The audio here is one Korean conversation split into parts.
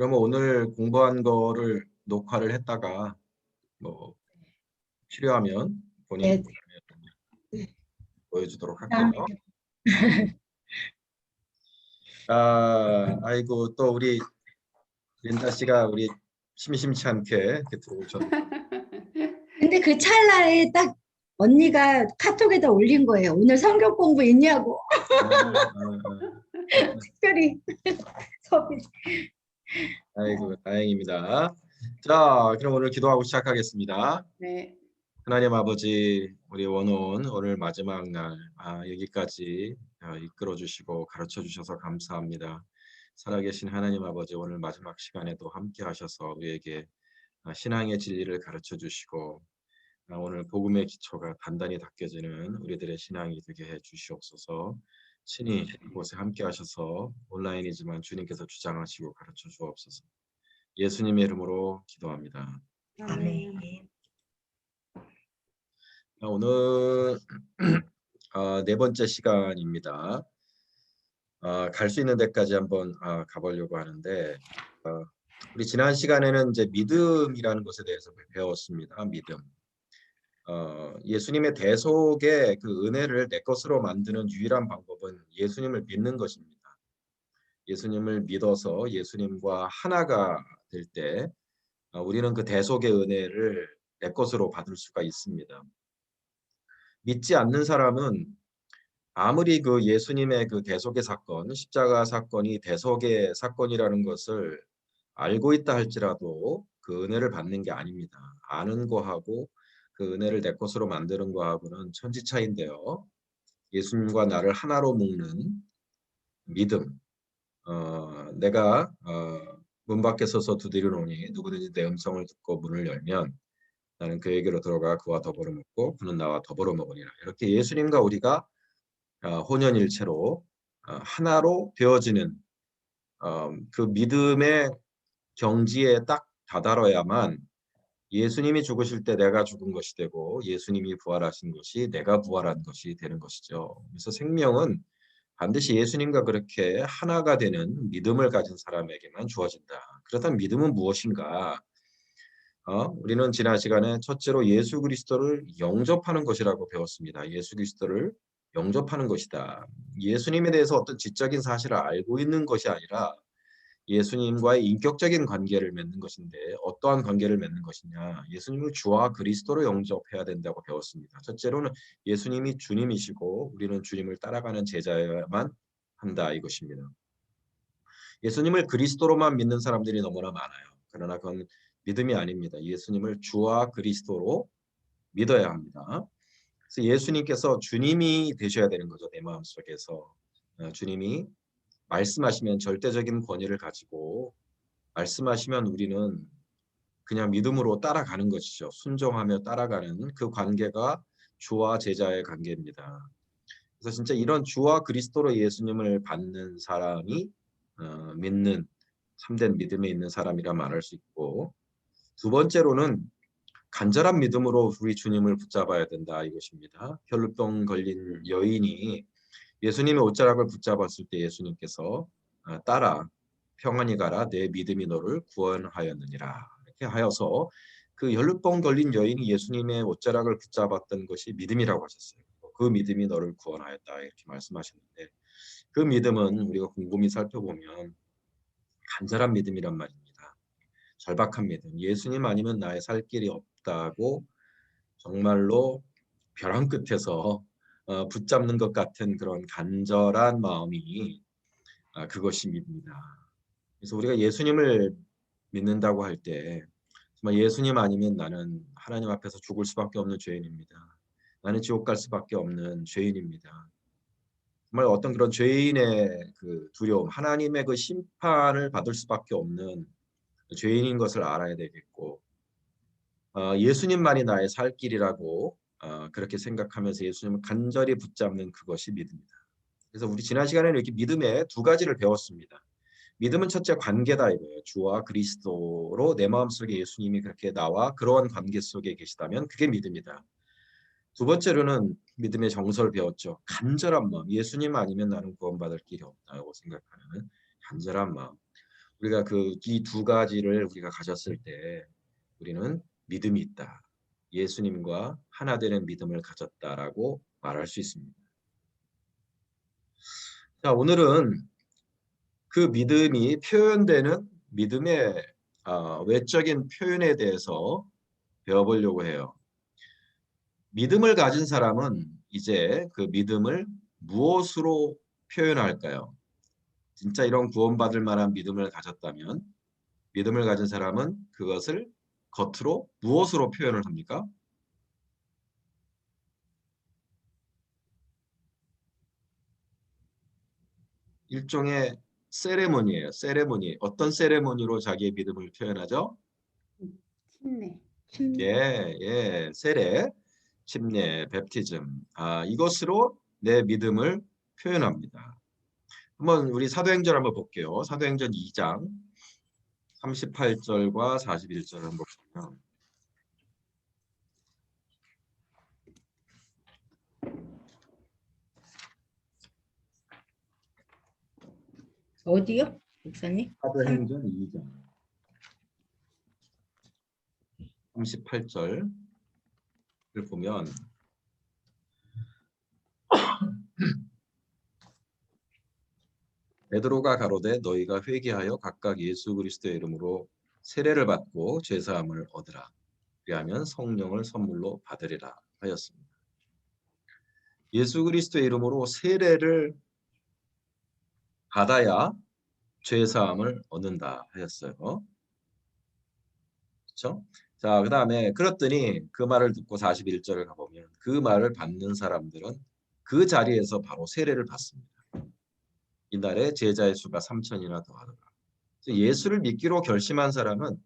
그러면 오늘 공부한 거를 녹화를 했다가 뭐 필요하면 본인이 네, 보여주도록 할게요. 다음에도. 아이고 또 우리 린다 씨가 우리 심심치 않게 이렇게 들어오셨네요. 근데 그 찰나에 딱 언니가 카톡에다 올린 거예요. 오늘 성경 공부 있냐고. 특별히 섭외. 아이고 다행입니다. 자, 그럼 오늘 기도하고 시작하겠습니다. 네. 하나님 아버지, 우리 원혼 오늘 마지막 날 여기까지 이끌어 주시고 가르쳐 주셔서 감사합니다. 살아계신 하나님 아버지, 오늘 마지막 시간에도 함께 하셔서 우리에게 신앙의 진리를 가르쳐 주시고 오늘 복음의 기초가 단단히 닦여지는 우리들의 신앙이 되게 해 주시옵소서. 친히 이곳에 함께 하셔서 온라인이지만 주님께서 주장하시고 가르쳐 주옵소서. 예수님의 이름으로 기도합니다. 아멘. 오늘 네 번째 시간입니다. 갈 수 있는 데까지 한번 가보려고 하는데 우리 지난 시간에는 이제 믿음이라는 것에 대해서 배웠습니다. 믿음. 예수님의 대속의 그 은혜를 내 것으로 만드는 유일한 방법은 예수님을 믿는 것입니다. 예수님을 믿어서 예수님과 하나가 될 때 우리는 그 대속의 은혜를 내 것으로 받을 수가 있습니다. 믿지 않는 사람은 아무리 그 예수님의 그 대속의 사건, 십자가 사건이 대속의 사건이라는 것을 알고 있다 할지라도 그 은혜를 받는 게 아닙니다. 아는 거하고 그 은혜를 내 것으로 만드는 거하고는 천지차이인데요. 예수님과 나를 하나로 묶는 믿음. 내가 문 밖에 서서 두드려노니 누구든지 내 음성을 듣고 문을 열면 나는 그에게로 들어가 그와 더불어 먹고 그는 나와 더불어 먹으리라. 이렇게 예수님과 우리가 혼연일체로 하나로 되어지는 그 믿음의 경지에 딱 다다라야만 예수님이 죽으실 때 내가 죽은 것이 되고 예수님이 부활하신 것이 내가 부활한 것이 되는 것이죠. 그래서 생명은 반드시 예수님과 그렇게 하나가 되는 믿음을 가진 사람에게만 주어진다. 그렇다면 믿음은 무엇인가? 우리는 지난 시간에 첫째로 예수 그리스도를 영접하는 것이라고 배웠습니다. 예수 그리스도를 영접하는 것이다. 예수님에 대해서 어떤 지적인 사실을 알고 있는 것이 아니라 예수님과의 인격적인 관계를 맺는 것인데 어떠한 관계를 맺는 것이냐. 예수님을 주와 그리스도로 영접해야 된다고 배웠습니다. 첫째로는 예수님이 주님이시고 우리는 주님을 따라가는 제자여야만 한다 이것입니다. 예수님을 그리스도로만 믿는 사람들이 너무나 많아요. 그러나 그건 믿음이 아닙니다. 예수님을 주와 그리스도로 믿어야 합니다. 그래서 예수님께서 주님이 되셔야 되는 거죠. 내 마음속에서. 주님이 말씀하시면 절대적인 권위를 가지고 말씀하시면 우리는 그냥 믿음으로 따라가는 것이죠. 순종하며 따라가는 그 관계가 주와 제자의 관계입니다. 그래서 진짜 이런 주와 그리스도로 예수님을 받는 사람이 믿는 참된 믿음에 있는 사람이라 말할 수 있고, 두 번째로는 간절한 믿음으로 우리 주님을 붙잡아야 된다 이것입니다. 혈루병 걸린 여인이 예수님의 옷자락을 붙잡았을 때 예수님께서 따라 평안히 가라 내 믿음이 너를 구원하였느니라 이렇게 하여서 그 혈루병 걸린 여인이 예수님의 옷자락을 붙잡았던 것이 믿음이라고 하셨어요. 그 믿음이 너를 구원하였다 이렇게 말씀하셨는데 그 믿음은 우리가 곰곰이 살펴보면 간절한 믿음이란 말입니다. 절박한 믿음. 예수님 아니면 나의 살 길이 없다고 정말로 벼랑 끝에서 붙잡는 것 같은 그런 간절한 마음이 그것이 믿음이다. 그래서 우리가 예수님을 믿는다고 할 때 정말 예수님 아니면 나는 하나님 앞에서 죽을 수밖에 없는 죄인입니다. 나는 지옥 갈 수밖에 없는 죄인입니다. 정말 어떤 그런 죄인의 그 두려움, 하나님의 그 심판을 받을 수밖에 없는 죄인인 것을 알아야 되겠고 예수님만이 나의 살 길이라고 그렇게 생각하면서 예수님을 간절히 붙잡는 그것이 믿음이다. 그래서 우리 지난 시간에는 이렇게 믿음의 두 가지를 배웠습니다. 믿음은 첫째 관계다 이거예요. 주와 그리스도로 내 마음속에 예수님이 그렇게 나와 그러한 관계 속에 계시다면 그게 믿음이다. 두 번째로는 믿음의 정서를 배웠죠. 간절한 마음. 예수님 아니면 나는 구원받을 길이 없다고 생각하는 간절한 마음. 우리가 이 두 가지를 우리가 가졌을 때 우리는 믿음이 있다. 예수님과 하나 되는 믿음을 가졌다라고 말할 수 있습니다. 자, 오늘은 그 믿음이 표현되는 믿음의 외적인 표현에 대해서 배워보려고 해요. 믿음을 가진 사람은 이제 그 믿음을 무엇으로 표현할까요? 진짜 이런 구원받을 만한 믿음을 가졌다면 믿음을 가진 사람은 그것을 겉으로 무엇으로 표현을 합니까? 일종의 세레모니예요. 세레모니. 어떤 세레모니로 자기의 믿음을 표현하죠? 침례, 침례. 예, 예, 세례, 침례, 베프티즘. 이것으로 내 믿음을 표현합니다. 한번 우리 사도행전 한번 볼게요. 사도행전 2장 38절과 41절 한번 보면 어디요, 목사님? 사도행전 2장 38절을 보면 베드로가 가로되 너희가 회개하여 각각 예수 그리스도의 이름으로 세례를 받고 죄 사함을 얻으라. 그리하면 성령을 선물로 받으리라 하였습니다. 예수 그리스도의 이름으로 세례를 받아야 죄 사함을 얻는다 하였어요. 그렇죠? 자, 그다음에 그랬더니 그 말을 듣고 41절을 가보면 그 말을 받는 사람들은 그 자리에서 바로 세례를 받습니다. 이날에 제자의 수가 3천이나 더하더라. 예수를 믿기로 결심한 사람은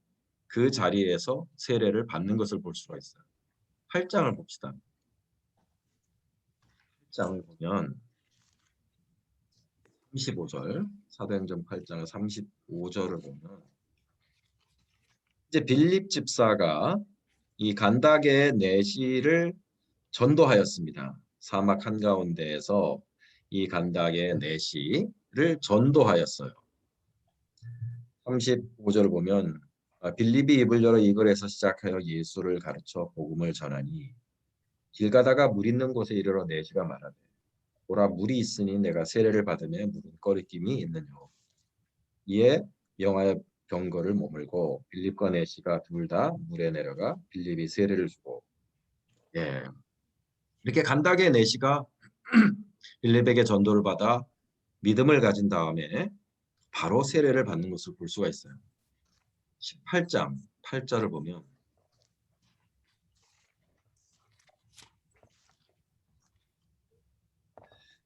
그 자리에서 세례를 받는 것을 볼 수가 있어요. 8장을 봅시다. 8장을 보면 35절, 사도행전 8장 35절을 보면 이제 빌립 집사가 이 간다게의 내시를 전도하였습니다. 사막 한가운데에서 이 간다게의 내시를 전도하였어요. 35절을 보면 빌립이 입을 열어 이글에서 시작하여 예수를 가르쳐 복음을 전하니 길 가다가 물 있는 곳에 이르러 내시가 말하되 보라 물이 있으니 내가 세례를 받으며 물은 꺼리낌이 있느냐. 이에 명하여 병거를 머물고 빌립과 내시가 둘 다 물에 내려가 빌립이 세례를 주고 예. 이렇게 간다게 내시가 빌립에게 전도를 받아 믿음을 가진 다음에 바로 세례를 받는 것을 볼 수가 있어요. 18장 8절을 보면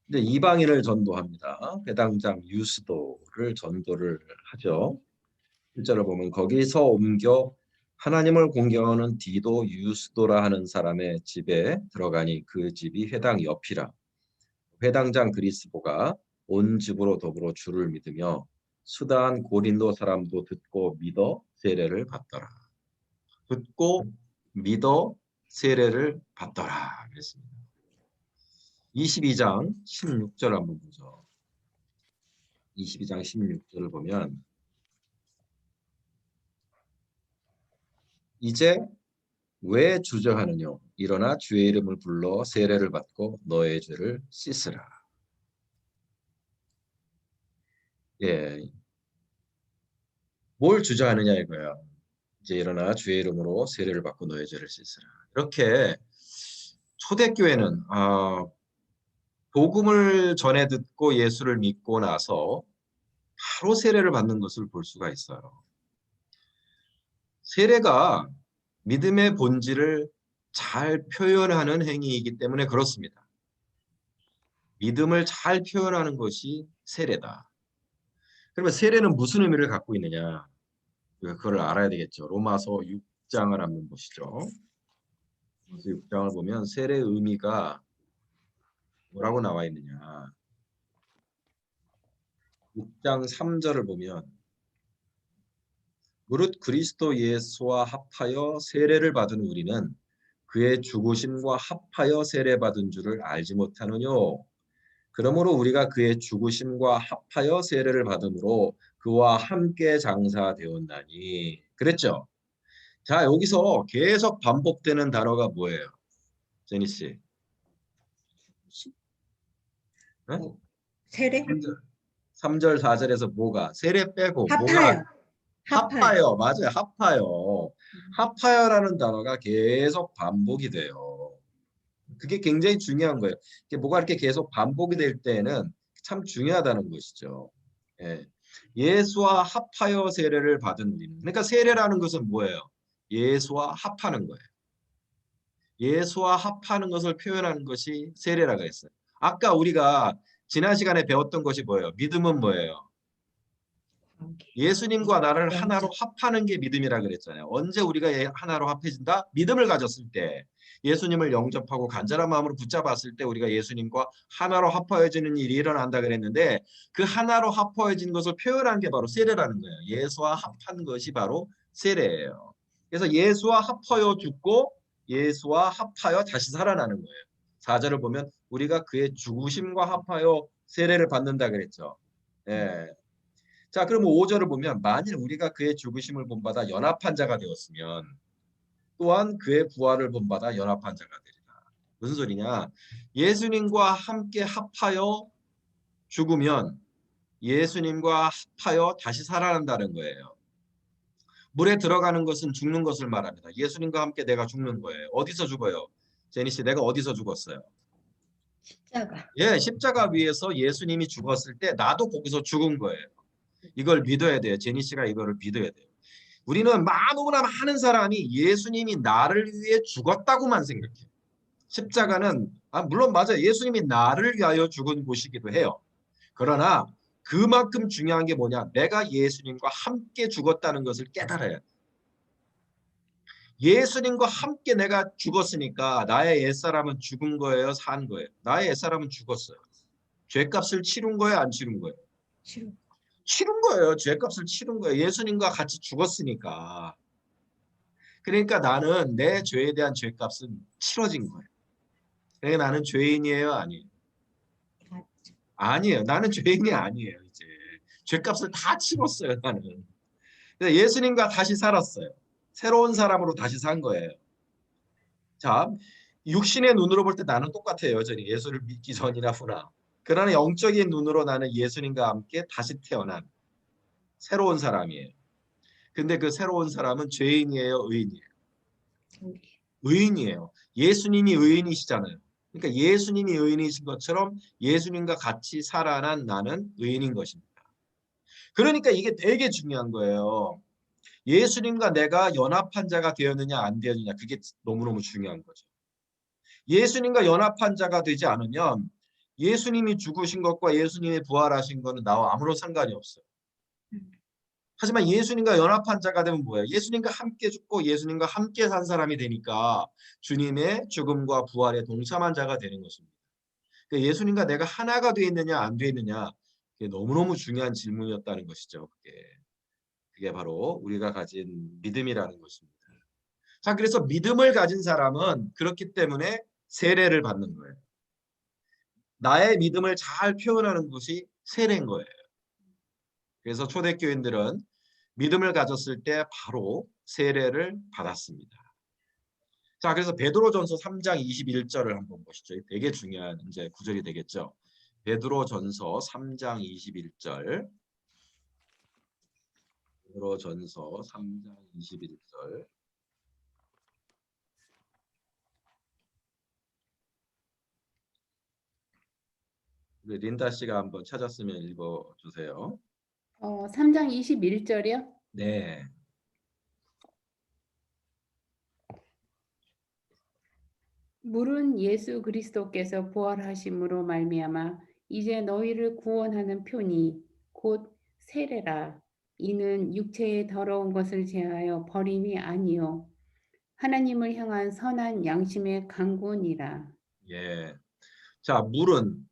이제 이방인을 전도합니다. 회당장 유스도를 전도를 하죠. 1절을 보면 거기서 옮겨 하나님을 공경하는 디도 유스도라 하는 사람의 집에 들어가니 그 집이 회당 옆이라. 회당장 그리스도가 온 집으로 더불어 주를 믿으며 수다한 고린도 사람도 듣고 믿어 세례를 받더라. 듣고 믿어 세례를 받더라. 그랬습니다. 22장 16절 한번 보죠. 22장 16절을 보면 이제 왜 주저하느냐 일어나 주의 이름을 불러 세례를 받고 너의 죄를 씻으라. 예, 뭘 주저하느냐 이거야. 이제 일어나 주의 이름으로 세례를 받고 너의 죄를 씻으라. 이렇게 초대교회는 복음을 전해 듣고 예수를 믿고 나서 바로 세례를 받는 것을 볼 수가 있어요. 세례가 믿음의 본질을 잘 표현하는 행위이기 때문에 그렇습니다. 믿음을 잘 표현하는 것이 세례다. 그러면 세례는 무슨 의미를 갖고 있느냐? 그걸 알아야 되겠죠. 로마서 6장을 한번 보시죠. 로마서 6장을 보면 세례의 의미가 뭐라고 나와 있느냐? 6장 3절을 보면 무릇 그리스도 예수와 합하여 세례를 받은 우리는 그의 죽으심과 합하여 세례받은 줄을 알지 못하느뇨. 그러므로 우리가 그의 죽으심과 합하여 세례를 받음으로 그와 함께 장사되었나니. 그랬죠? 자, 여기서 계속 반복되는 단어가 뭐예요? 제니 씨. 네? 뭐, 세례? 3절, 4절에서 뭐가? 세례 빼고 뭐가? 합하여. 합하여. 합하여. 맞아요. 합하여. 합하여라는 단어가 계속 반복이 돼요. 그게 굉장히 중요한 거예요. 이게 뭐가 이렇게 계속 반복이 될 때는 참 중요하다는 것이죠. 예. 예수와 합하여 세례를 받은 우리는. 그러니까 세례라는 것은 뭐예요? 예수와 합하는 거예요. 예수와 합하는 것을 표현하는 것이 세례라고 했어요. 아까 우리가 지난 시간에 배웠던 것이 뭐예요? 믿음은 뭐예요? 예수님과 나를 하나로 합하는 게 믿음이라 그랬잖아요. 언제 우리가 하나로 합해진다? 믿음을 가졌을 때, 예수님을 영접하고 간절한 마음으로 붙잡았을 때 우리가 예수님과 하나로 합하여지는 일이 일어난다 그랬는데, 그 하나로 합하여진 것을 표현한 게 바로 세례라는 거예요. 예수와 합한 것이 바로 세례예요. 그래서 예수와 합하여 죽고 예수와 합하여 다시 살아나는 거예요. 4절을 보면 우리가 그의 죽으심과 합하여 세례를 받는다 그랬죠. 예. 자, 그러면 5절을 보면 만일 우리가 그의 죽으심을 본받아 연합한 자가 되었으면 또한 그의 부활을 본받아 연합한 자가 되리라. 무슨 소리냐? 예수님과 함께 합하여 죽으면 예수님과 합하여 다시 살아난다는 거예요. 물에 들어가는 것은 죽는 것을 말합니다. 예수님과 함께 내가 죽는 거예요. 어디서 죽어요? 제니 씨, 내가 어디서 죽었어요? 십자가. 예, 십자가 위에서 예수님이 죽었을 때 나도 거기서 죽은 거예요. 이걸 믿어야 돼요. 제니 씨가 이거를 믿어야 돼요. 우리는 너무나 많은 사람이 예수님이 나를 위해 죽었다고만 생각해요. 십자가는 물론 맞아요. 예수님이 나를 위하여 죽은 곳이기도 해요. 그러나 그만큼 중요한 게 뭐냐? 내가 예수님과 함께 죽었다는 것을 깨달아야 돼. 예수님과 함께 내가 죽었으니까 나의 옛사람은 죽은 거예요? 산 거예요? 나의 옛사람은 죽었어요. 죄값을 치른 거예요? 안 치른 거예요? 치른 거예요. 죄값을 치른 거예요. 예수님과 같이 죽었으니까. 그러니까 나는 내 죄에 대한 죄값은 치러진 거예요. 그러니까 나는 죄인이에요? 아니에요? 아니에요. 나는 죄인이 아니에요. 이제 죄값을 다 치렀어요. 나는. 그래서 예수님과 다시 살았어요. 새로운 사람으로 다시 산 거예요. 자, 육신의 눈으로 볼 때 나는 똑같아요. 여전히 예수를 믿기 전이나 후나. 그러나 영적인 눈으로 나는 예수님과 함께 다시 태어난 새로운 사람이에요. 근데 그 새로운 사람은 죄인이에요? 의인이에요? 의인이에요. 예수님이 의인이시잖아요. 그러니까 예수님이 의인이신 것처럼 예수님과 같이 살아난 나는 의인인 것입니다. 그러니까 이게 되게 중요한 거예요. 예수님과 내가 연합한 자가 되었느냐 안 되었느냐 그게 너무너무 중요한 거죠. 예수님과 연합한 자가 되지 않으면 예수님이 죽으신 것과 예수님이 부활하신 것은 나와 아무런 상관이 없어요. 하지만 예수님과 연합한 자가 되면 뭐예요? 예수님과 함께 죽고 예수님과 함께 산 사람이 되니까 주님의 죽음과 부활에 동참한 자가 되는 것입니다. 그러니까 예수님과 내가 하나가 되어 있느냐 안 되어 있느냐 그게 너무너무 중요한 질문이었다는 것이죠. 그게 바로 우리가 가진 믿음이라는 것입니다. 자, 그래서 믿음을 가진 사람은 그렇기 때문에 세례를 받는 거예요. 나의 믿음을 잘 표현하는 것이 세례인 거예요. 그래서 초대교인들은 믿음을 가졌을 때 바로 세례를 받았습니다. 자, 그래서 베드로전서 3장 21절을 한번 보시죠. 되게 중요한 이제 구절이 되겠죠. 베드로전서 3장 21절. 베드로전서 3장 21절. 우리 린다 씨가 한번 찾았으면 읽어 주세요. 3장 21절이요? 네. 물은 예수 그리스도께서 부활하심으로 말미암아 이제 너희를 구원하는 표니 곧 세례라. 이는 육체의 더러운 것을 제하여 버림이 아니요 하나님을 향한 선한 양심의 강구니라. 예. 자, 물은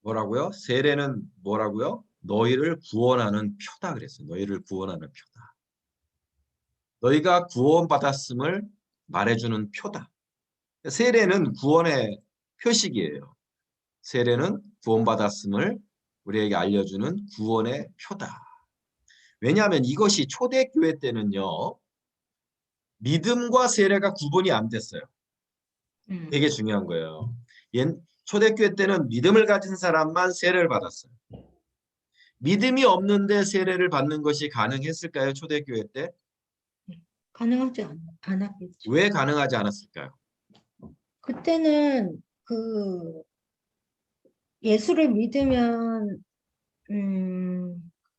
뭐라고요? 세례는 뭐라고요? 너희를 구원하는 표다 그랬어요. 너희를 구원하는 표다. 너희가 구원받았음을 말해주는 표다. 세례는 구원의 표식이에요. 세례는 구원받았음을 우리에게 알려주는 구원의 표다. 왜냐하면 이것이 초대교회 때는요. 믿음과 세례가 구분이 안 됐어요. 되게 중요한 거예요. 초대교회 때는 믿음을 가진 사람만 세례를 받았어요. 믿음이 없는데 세례를 받는 것이 가능했을까요? 초대교회 때? 가능하지 않았겠죠. 왜 가능하지 않았을까요? 그때는 그 예수를 믿으면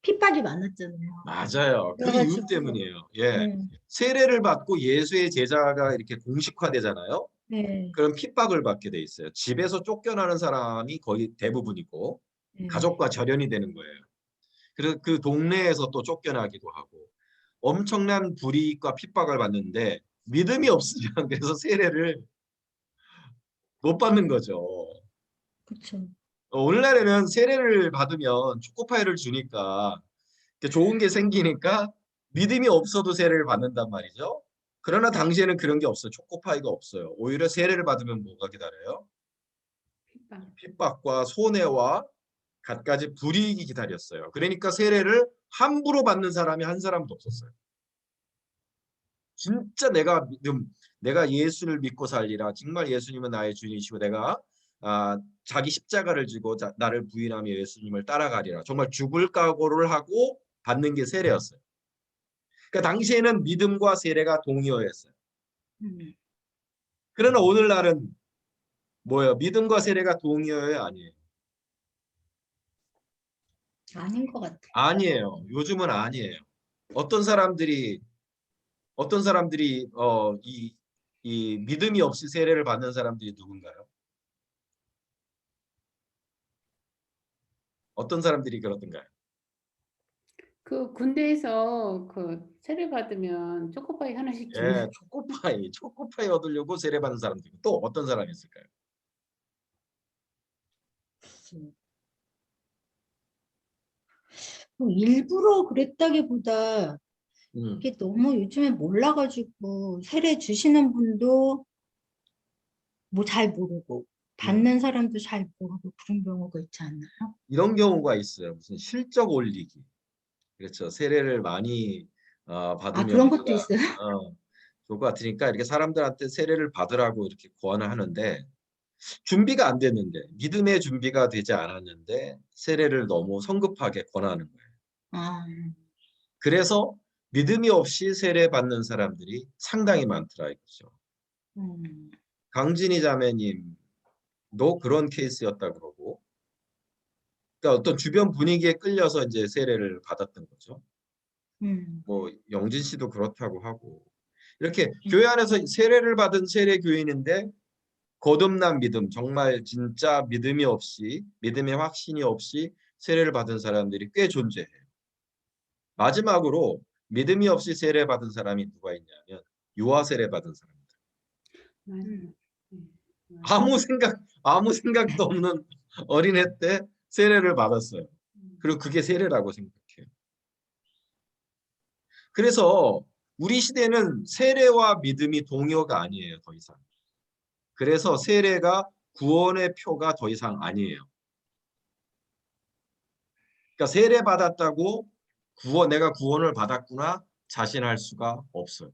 핍박이 많았잖아요. 맞아요. 그 이유 그래가지고 때문이에요. 예. 네, 세례를 받고 예수의 제자가 이렇게 공식화되잖아요. 네, 그럼 핍박을 받게 돼 있어요. 집에서 쫓겨나는 사람이 거의 대부분이고 네. 가족과 절연이 되는 거예요. 그래서 그 동네에서 또 쫓겨나기도 하고 엄청난 불이익과 핍박을 받는데 믿음이 없으면 그래서 세례를 못 받는 거죠. 그렇죠. 오늘날에는 세례를 받으면 초코파이를 주니까 좋은 게 생기니까 믿음이 없어도 세례를 받는단 말이죠. 그러나 당시에는 그런 게 없어요. 초코파이가 없어요. 오히려 세례를 받으면 뭐가 기다려요? 핍박. 핍박과 손해와 갖가지 불이익이 기다렸어요. 그러니까 세례를 함부로 받는 사람이 한 사람도 없었어요. 진짜 내가 예수를 믿고 살리라. 정말 예수님은 나의 주님이시고 내가 자기 십자가를 지고 나를 부인하며 예수님을 따라가리라. 정말 죽을 각오를 하고 받는 게 세례였어요. 그러니까 당시에는 믿음과 세례가 동의어였어요. 그러나 오늘날은 뭐예요? 믿음과 세례가 동의어예요? 아니에요? 아닌 것 같아요. 아니에요. 요즘은 아니에요. 어떤 사람들이 이 믿음이 없이 세례를 받는 사람들이 누군가요? 어떤 사람들이 그러던가요? 그 군대에서 그 세례 받으면 초코파이 하나씩 주는 예, 초코파이 얻으려고 세례 받는 사람들. 또 어떤 사람이 있을까요? 뭐 일부러 그랬다기보다 음, 이게 너무 요즘에 몰라가지고 세례 주시는 분도 뭐 잘 모르고 음. 받는 사람도 잘 모르고 그런 경우가 있지 않나요? 이런 경우가 있어요. 무슨 실적 올리기. 그렇죠. 세례를 많이 아, 받으면 그런 것도 우리가 있어요? 좋을 것 같으니까 이렇게 사람들한테 세례를 받으라고 이렇게 권을 하는데 준비가 안 됐는데 믿음의 준비가 되지 않았는데 세례를 너무 성급하게 권하는 거예요. 아, 그래서 믿음이 없이 세례 받는 사람들이 상당히 많더라 이거죠. 음, 강진희 자매님도 그런 케이스였다 그러고, 그러니까 어떤 주변 분위기에 끌려서 이제 세례를 받았던 거죠. 음, 뭐 영진 씨도 그렇다고 하고 이렇게 음, 교회 안에서 세례를 받은 세례 교인인데 거듭난 믿음, 정말 진짜 믿음의 확신이 없이 세례를 받은 사람들이 꽤 존재해요. 마지막으로 믿음이 없이 세례 받은 사람이 누가 있냐면 유아 세례 받은 사람들. 맞아요. 네, 맞아요. 아무 생각도 없는 어린애 때 세례를 받았어요. 그리고 그게 세례라고 생각해요. 그래서 우리 시대는 세례와 믿음이 동요가 아니에요, 더 이상. 그래서 세례가 구원의 표가 더 이상 아니에요. 그러니까 세례 받았다고 내가 구원을 받았구나 자신할 수가 없어요.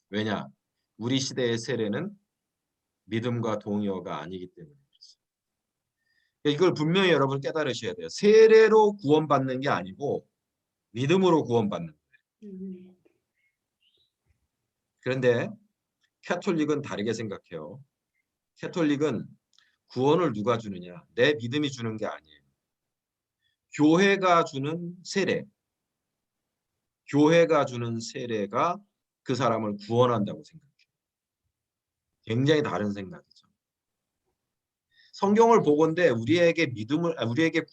왜냐? 우리 시대의 세례는 믿음과 동의어가 아니기 때문에 그렇습니다. 이걸 분명히 여러분 깨달으셔야 돼요. 세례로 구원받는 게 아니고 믿음으로 구원받는 거예요. 음, 그런데 캐톨릭은 다르게 생각해요. 캐톨릭은 구원을 누가 주느냐? 내 믿음이 주는 게 아니에요. 교회가 주는 세례가 그 사람을 구원한다고 생각해요. 굉장히 다른 생각이죠. 성경을 보건대 우리에게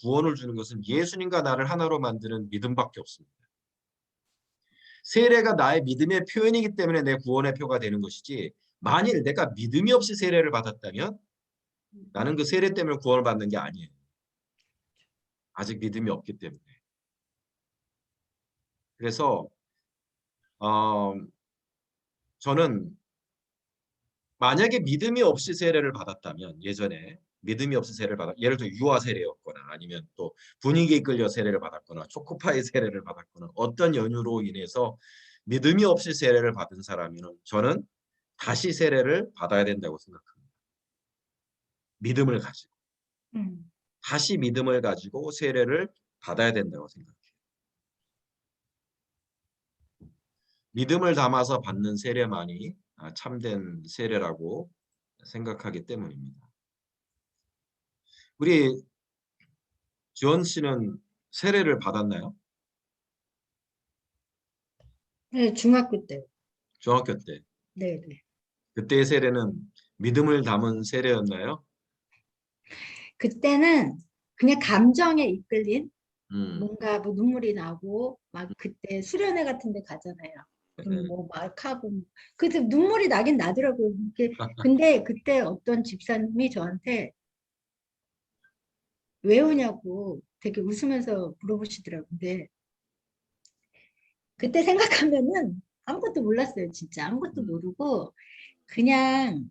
구원을 주는 것은 예수님과 나를 하나로 만드는 믿음밖에 없습니다. 세례가 나의 믿음의 표현이기 때문에 내 구원의 표가 되는 것이지, 만일 내가 믿음이 없이 세례를 받았다면 나는 그 세례 때문에 구원을 받는 게 아니에요. 아직 믿음이 없기 때문에. 그래서 어, 저는 만약에 믿음이 없이 세례를 받았다면 예전에 믿음이 없어 세례를 받아, 예를 들어 유아 세례였거나 아니면 또 분위기에 끌려 세례를 받았거나 초코파이 세례를 받았거나 어떤 연유로 인해서 믿음이 없이 세례를 받은 사람이면 저는 다시 세례를 받아야 된다고 생각합니다. 믿음을 가지고 다시 믿음을 가지고 세례를 받아야 된다고 생각해요. 믿음을 담아서 받는 세례만이 참된 세례라고 생각하기 때문입니다. 우리 지원 씨는 세례를 받았나요? 네, 중학교 때. 중학교 때. 네, 네. 그때의 세례는 믿음을 담은 세례였나요? 그때는 그냥 감정에 이끌린 음, 뭔가 뭐 눈물이 나고 막 그때 수련회 같은 데 가잖아요. 그럼 뭐 막 하고 그때 눈물이 나긴 나더라고요. 근데 그때 어떤 집사님이 저한테 왜 우냐고 되게 웃으면서 물어보시더라고요. 근데 그때 생각하면은 아무것도 몰랐어요. 진짜 아무것도 모르고 그냥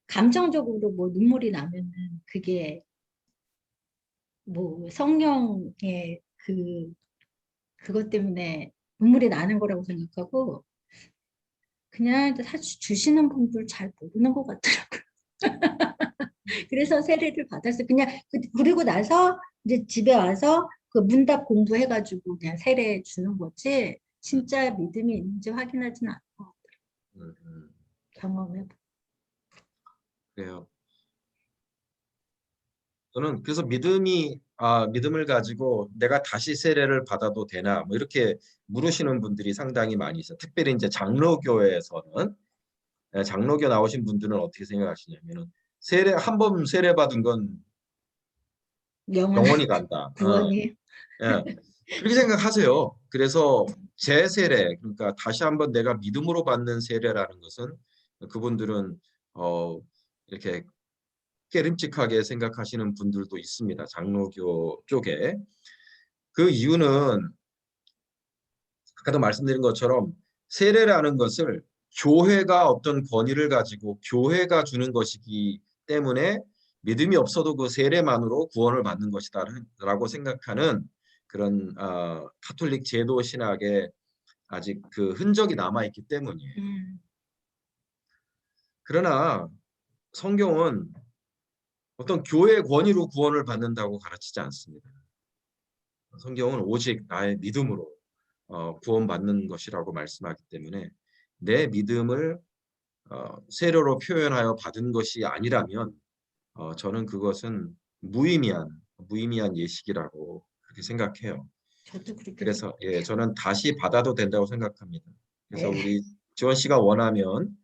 감정적으로 뭐 눈물이 나면은 그게 뭐 성령의 그것 때문에 눈물이 나는 거라고 생각하고 그냥 사실 주시는 분들 잘 모르는 것 같더라고요. 그래서 세례를 받았어요. 그냥 그리고 나서 이제 집에 와서 그 문답 공부해가지고 그냥 세례 주는 거지 진짜 믿음이 있는지 확인하지는 않고 경험해. 그래요. 저는 그래서 믿음을 가지고 내가 다시 세례를 받아도 되나 뭐 이렇게 물으시는 분들이 상당히 많이 있어요. 특별히 이제 장로교회에서는 장로교 나오신 분들은 어떻게 생각하시냐면은 한 번 세례 받은 건 영원한 영원히 간다. 구원이. 예. 그렇게 생각하세요. 그래서 재세례, 그러니까 다시 한번 내가 믿음으로 받는 세례라는 것은 그분들은 이렇게 깨름직하게 생각하시는 분들도 있습니다. 장로교 쪽에. 그 이유는 아까도 말씀드린 것처럼 세례라는 것을 교회가 어떤 권위를 가지고 교회가 주는 것이기 때문에 믿음이 없어도 그 세례만으로 구원을 받는 것이다라고 생각하는 그런 카톨릭 제도 신학에 아직 그 흔적이 남아 있기 때문이에요. 그러나 성경은 어떤 교회 권위로 구원을 받는다고 가르치지 않습니다. 성경은 오직 나의 믿음으로 구원받는 것이라고 말씀하기 때문에 내 믿음을 세례로 표현하여 받은 것이 아니라면 저는 그것은 무의미한 예식이라고 그렇게 생각해요. 저도 그렇게 그래서 저는 다시 받아도 된다고 생각합니다. 그래서 네. 우리 지원 씨가 원하면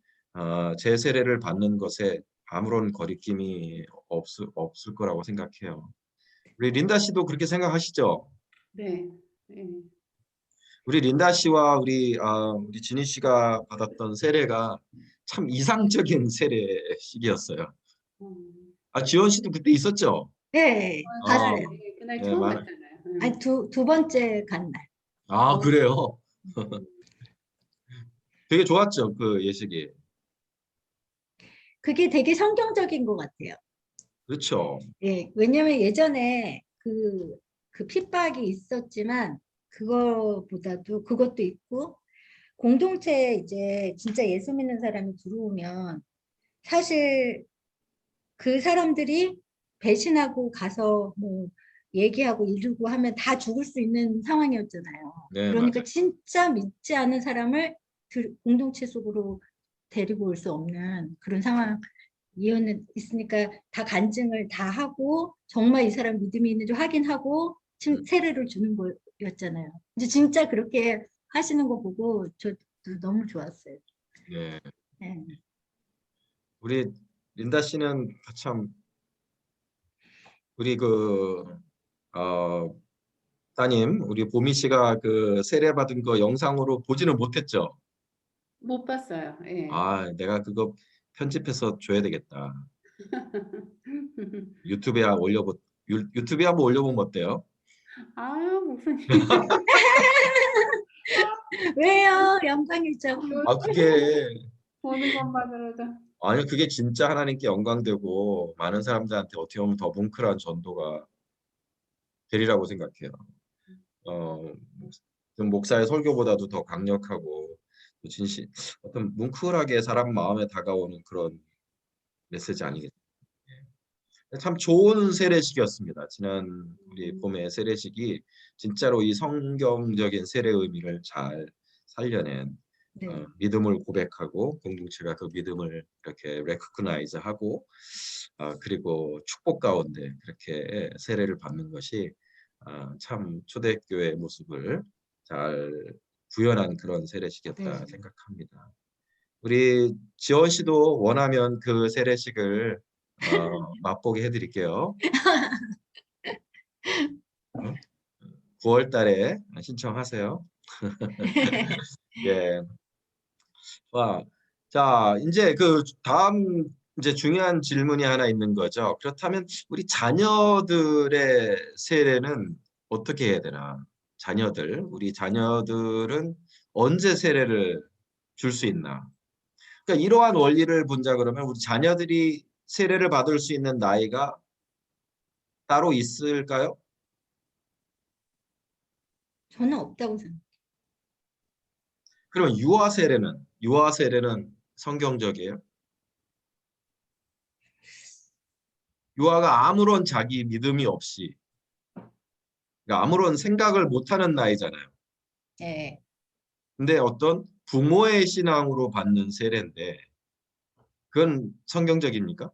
재세례를 받는 것에 아무런 거리낌이 없을 거라고 생각해요. 우리 린다 씨도 그렇게 생각하시죠? 네. 네. 우리 린다 씨와 우리 지니 씨가 받았던 세례가 참 이상적인 세례식이었어요. 지원 씨도 그때 있었죠? 네, 아, 갔어요. 네, 그날 네, 처음 봤잖아요. 아니 두 번째 간 날. 그래요? 되게 좋았죠, 그 예식이. 그게 되게 성경적인 것 같아요. 그렇죠. 예, 왜냐면 예전에 그 핍박이 있었지만 그거보다도 그것도 있고 공동체에 이제 진짜 예수 믿는 사람이 들어오면 사실 그 사람들이 배신하고 가서 뭐 얘기하고 이루고 하면 다 죽을 수 있는 상황이었잖아요. 네, 그러니까 맞아요. 진짜 믿지 않은 사람을 공동체 속으로 데리고 올 수 없는 그런 상황 이유는 있으니까 다 간증을 다 하고 정말 이 사람 믿음이 있는지 확인하고 세례를 주는 거였잖아요. 이제 진짜 그렇게 하시는 거 보고 저도 너무 좋았어요. 네. 네. 우리 린다 씨는 참 우리 따님 우리 보미 씨가 그 세례 받은 거 영상으로 보지는 못했죠. 못 봤어요. 예. 내가 그거 편집해서 줘야 되겠다. 유튜브에 한번 올려보면 어때요? 무슨 왜요? 영광이죠. 그게 보는 것만으로도 아니 그게 진짜 하나님께 영광되고 많은 사람들한테 어떻게 보면 더 뭉클한 전도가 되리라고 생각해요. 어, 목사의 설교보다도 더 강력하고 또 진실 어떤 뭉클하게 사람 마음에 다가오는 그런 메시지 아니겠어요? 참 좋은 세례식이었습니다. 지난 우리 봄의 세례식이 진짜로 이 성경적인 세례 의미를 잘 살려낸 네. 믿음을 고백하고 공동체가 그 믿음을 이렇게 레코그나이즈하고 그리고 축복 가운데 그렇게 세례를 받는 것이 참 초대교회의 모습을 잘 구현한 그런 세례식이었다 네. 생각합니다. 우리 지원 씨도 원하면 그 세례식을 맛보게 해드릴게요. 9월 달에 신청하세요. 예. 와, 자, 이제 그 다음 이제 중요한 질문이 하나 있는 거죠. 그렇다면 우리 자녀들의 세례는 어떻게 해야 되나? 우리 자녀들은 언제 세례를 줄 수 있나? 그러니까 이러한 원리를 본자 그러면 우리 자녀들이 세례를 받을 수 있는 나이가 따로 있을까요? 저는 없다고 생각해요. 그러면 유아 세례는 성경적이에요? 유아가 아무런 자기 믿음이 없이 그러니까 아무런 생각을 못하는 나이잖아요. 예. 근데 어떤 부모의 신앙으로 받는 세례인데 그건 성경적입니까?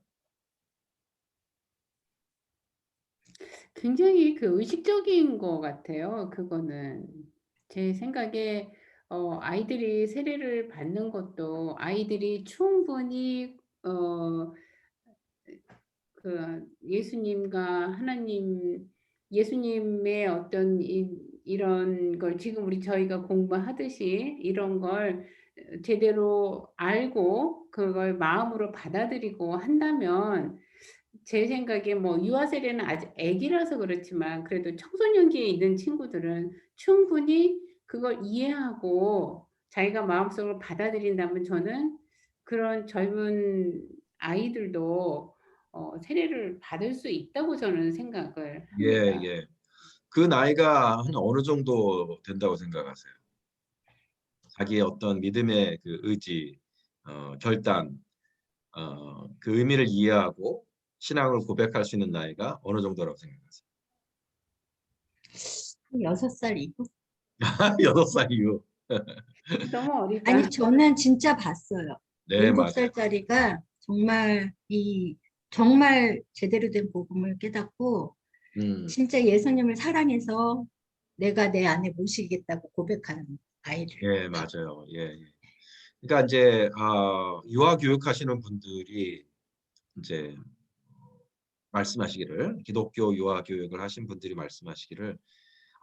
굉장히 그 의식적인 것 같아요. 그거는 제 생각에 아이들이 세례를 받는 것도 아이들이 충분히 그 예수님과 예수님의 어떤 이런 걸 지금 저희가 공부하듯이 이런 걸 제대로 알고 그걸 마음으로 받아들이고 한다면 제 생각에 뭐 유아 세례는 아직 애기라서 그렇지만 그래도 청소년기에 있는 친구들은 충분히 그걸 이해하고 자기가 마음속으로 받아들인다면 저는 그런 젊은 아이들도 세례를 받을 수 있다고 저는 생각을 예, 합니다. 예. 그 나이가 한 어느 정도 된다고 생각하세요? 자기의 어떤 믿음의 그 의지, 결단, 그 의미를 이해하고 신앙을 고백할 수 있는 나이가 어느 정도라고 생각하세요? 6살 이후? 6살 이후. 너무 아니, 어리다. 저는 진짜 봤어요. 네, 일곱 맞아요. 살짜리가 정말 제대로 된 복음을 깨닫고 음, 진짜 예수님을 사랑해서 내가 내 안에 모시겠다고 고백하는 아이를. 예, 맞아요. 예, 예. 그러니까 이제 유아 교육하시는 분들이 이제 말씀하시기를 기독교 유아 교육을 하신 분들이 말씀하시기를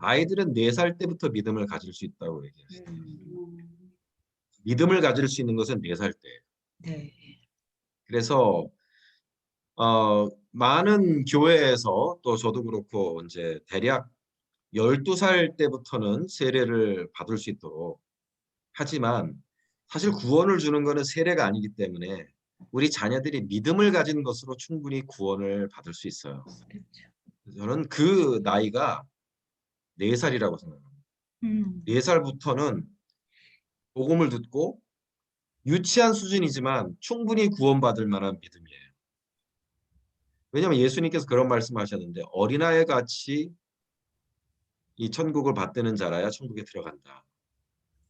아이들은 4살 때부터 믿음을 가질 수 있다고 얘기했어요. 음. 믿음을 가질 수 있는 것은 4살 때. 네. 그래서 많은 교회에서 또 저도 그렇고 이제 대략 12살 때부터는 세례를 받을 수 있도록 하지만 사실 구원을 주는 것은 세례가 아니기 때문에 우리 자녀들이 믿음을 가진 것으로 충분히 구원을 받을 수 있어요. 그렇죠. 저는 그 나이가 4살이라고 생각합니다. 음, 4살부터는 복음을 듣고 유치한 수준이지만 충분히 구원받을 만한 믿음이에요. 왜냐하면 예수님께서 그런 말씀하셨는데 어린아이 같이 이 천국을 받드는 자라야 천국에 들어간다.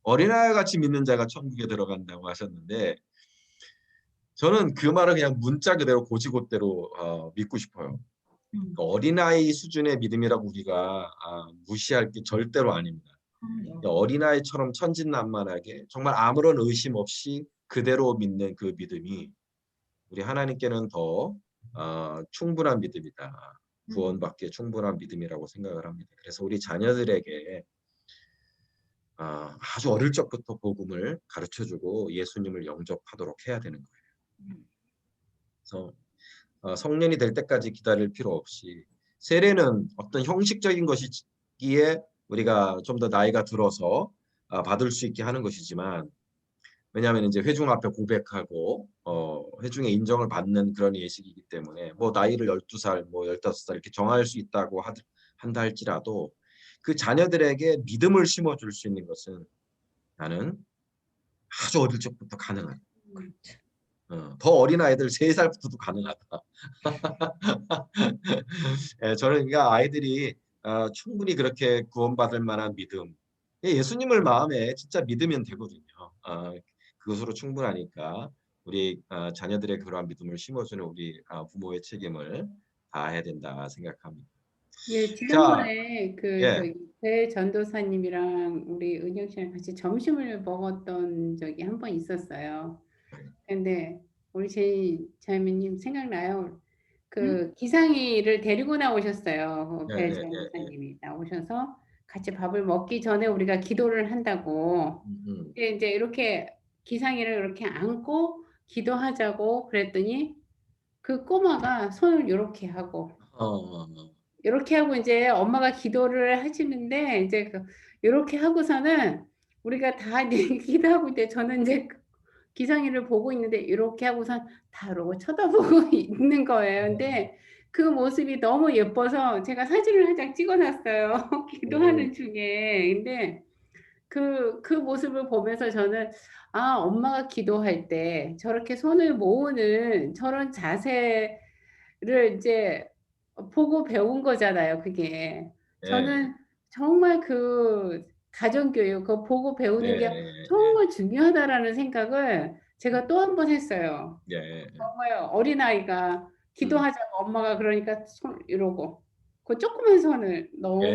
어린아이 같이 믿는 자가 천국에 들어간다고 하셨는데 저는 그 말을 그냥 문자 그대로 고지고대로 믿고 싶어요. 그러니까 어린아이 수준의 믿음이라고 우리가 무시할 게 절대로 아닙니다. 그럼요. 어린아이처럼 천진난만하게 정말 아무런 의심 없이 그대로 믿는 그 믿음이 우리 하나님께는 더 충분한 믿음이다. 구원받기에 충분한 믿음이라고 생각을 합니다. 그래서 우리 자녀들에게 아주 어릴 적부터 복음을 가르쳐주고 예수님을 영접하도록 해야 되는 거예요. 그래서 성년이 될 때까지 기다릴 필요 없이 세례는 어떤 형식적인 것이기에 우리가 좀 더 나이가 들어서 받을 수 있게 하는 것이지만 왜냐하면 이제 회중 앞에 고백하고 회중의 인정을 받는 그런 예식이기 때문에 뭐 나이를 12살, 뭐 15살 이렇게 정할 수 있다고 한다 할지라도 그 자녀들에게 믿음을 심어줄 수 있는 것은 나는 아주 어릴 적부터 가능하다. 그렇죠. 더 어린 아이들 3살부터도 가능하다. 예, 저는 그러니까 아이들이 충분히 그렇게 구원받을 만한 믿음, 예수님을 마음에 진짜 믿으면 되거든요. 그것으로 충분하니까 우리 자녀들의 그러한 믿음을 심어주는 우리 부모의 책임을 다해야 된다 생각합니다. 예, 자, 지난번에 그 예, 저기 배 전도사님이랑 우리 은영 씨랑 같이 점심을 먹었던 적이 한 번 있었어요. 근데 우리 제이자매님 생각나요? 응? 그 기상이를 데리고 나오셨어요. 예, 배 예, 예, 예. 전도사님이 나오셔서 같이 밥을 먹기 전에 우리가 기도를 한다고. 음, 음. 근데 이제 이렇게 기상이를 이렇게 안고 기도하자고 그랬더니 그 꼬마가 손을 이렇게 하고 어, 어, 어. 이렇게 하고 이제 엄마가 기도를 하시는데 이제 이렇게 하고서는 우리가 다 이제 기도하고 있는데 저는 이제 기상이를 보고 있는데 이렇게 하고선 다 이러고 쳐다보고 있는 거예요. 근데 그 모습이 너무 예뻐서 제가 사진을 한 장 찍어놨어요. 오, 기도하는 중에. 근데 그 모습을 보면서 저는 아, 엄마가 기도할 때 저렇게 손을 모으는 저런 자세를 이제 보고 배운 거잖아요, 그게. 예, 저는 정말 그 가정교육, 그거 보고 예, 배우는 게 예, 정말 중요하다라는 생각을 제가 또 한 번 했어요. 예, 예. 정말 어린아이가 음, 기도하자고 엄마가 그러니까 손 이러고 그 조그만 손을 너무 예.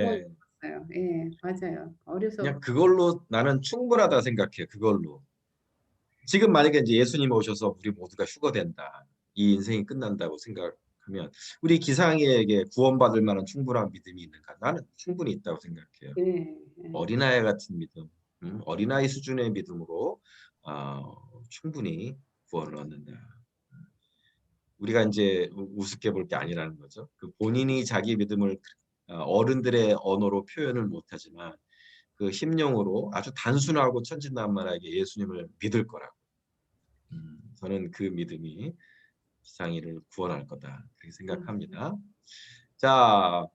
예뻤어요. 예, 맞아요. 어려서 그냥 그걸로 나는 충분하다 생각해. 그걸로. 지금 만약에 이제 예수님 오셔서 우리 모두가 휴거된다. 이 인생이 끝난다고 생각하면 우리 기상이에게 구원받을 만한 충분한 믿음이 있는가? 나는 충분히 있다고 생각해요. 예, 예. 어린아이 같은 믿음, 어린아이 수준의 믿음으로 충분히 구원을 얻는다. 우리가 이제 우습게 볼 게 아니라는 거죠. 그 본인이 자기 믿음을 어른들의 언어로 표현을 못하지만 그 심령으로 아주 단순하고 천진난만하게 예수님을 믿을 거라고. 저는 그 믿음이 지상이를 구원할 거다 그렇게 생각합니다. 자,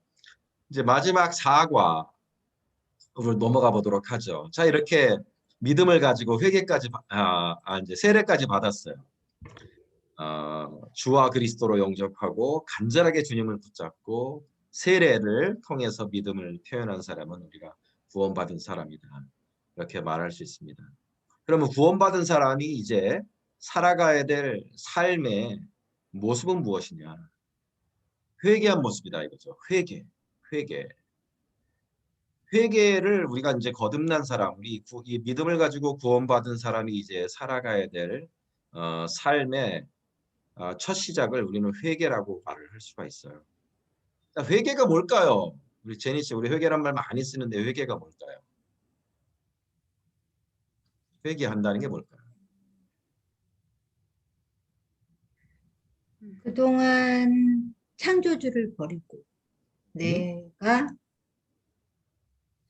이제 마지막 4과로 넘어가 보도록 하죠. 자, 이렇게 믿음을 가지고 회개까지 이제 세례까지 받았어요. 주와 그리스도로 영접하고 간절하게 주님을 붙잡고 세례를 통해서 믿음을 표현한 사람은 우리가 구원받은 사람이다. 이렇게 말할 수 있습니다. 그러면 구원받은 사람이 이제 살아가야 될 삶의 모습은 무엇이냐? 회개한 모습이다 이거죠. 회개, 회개. 회개를 우리가 이제 거듭난 사람, 이 믿음을 가지고 구원받은 사람이 이제 살아가야 될 삶의 첫 시작을 우리는 회개라고 말을 할 수가 있어요. 자, 회개가 뭘까요? 우리 제니 씨, 우리 회개란 말 많이 쓰는데 회개가 뭘까요? 회개한다는 게 뭘까요? 그동안 창조주를 버리고 음? 내가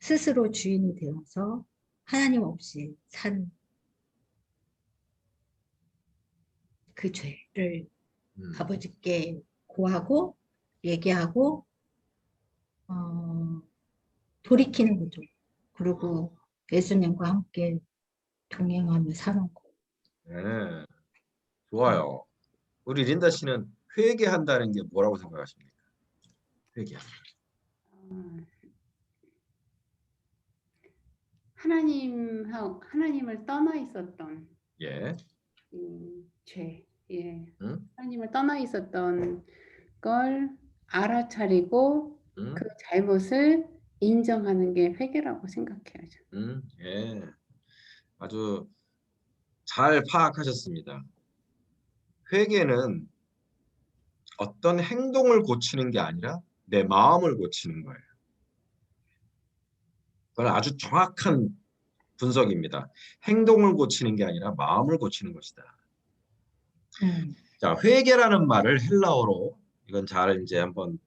스스로 주인이 되어서 하나님 없이 산 그 죄를 음. 아버지께 고하고 얘기하고 어, 돌이키는 거죠. 그리고 예수님과 함께 동행하며 사는 거. 네, 음. 좋아요. 우리 린다 씨는 회개한다는 게 뭐라고 생각하십니까? 회개. 어, 하나님을 떠나 있었던 예. 죄, 예, 음? 하나님을 떠나 있었던 걸 알아차리고 그 음? 잘못을 인정하는 게 회개라고 생각해요. 예. 아주 잘 파악하셨습니다. 회개는 어떤 행동을 고치는 게 아니라 내 마음을 고치는 거예요. 그건 아주 정확한 분석입니다. 행동을 고치는 게 아니라 마음을 고치는 것이다. 음. 자, 회개라는 말을 헬라어로 이건 잘 이제 한번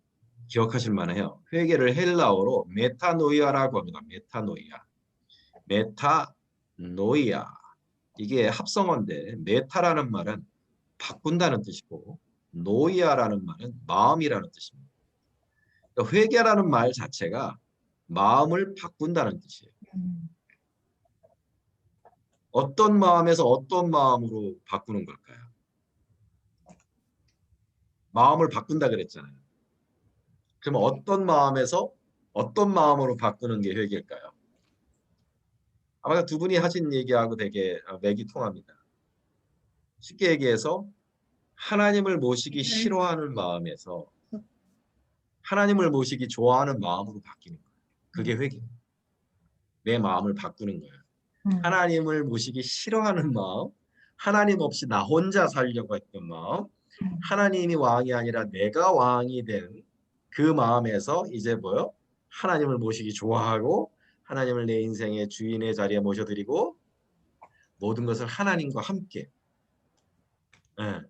기억하실 만해요. 회개를 헬라어로 메타노이아라고 합니다. 메타노이아. 메타노이아. 이게 합성어인데 메타라는 말은 바꾼다는 뜻이고 노이아라는 말은 마음이라는 뜻입니다. 그러니까 회개라는 말 자체가 마음을 바꾼다는 뜻이에요. 음. 어떤 마음에서 어떤 마음으로 바꾸는 걸까요? 마음을 바꾼다 그랬잖아요. 그러면 어떤 마음에서 어떤 마음으로 바꾸는 게 회개일까요? 아마 두 분이 하신 얘기하고 되게 맥이 통합니다. 쉽게 얘기해서 하나님을 모시기 싫어하는 마음에서 하나님을 모시기 좋아하는 마음으로 바뀌는 거예요. 그게 회개예요. 내 마음을 바꾸는 거예요. 하나님을 모시기 싫어하는 마음, 하나님 없이 나 혼자 살려고 했던 마음, 하나님이 왕이 아니라 내가 왕이 된 그 마음에서 이제 뭐요? 하나님을 모시기 좋아하고 하나님을 내 인생의 주인의 자리에 모셔드리고 모든 것을 하나님과 함께 예.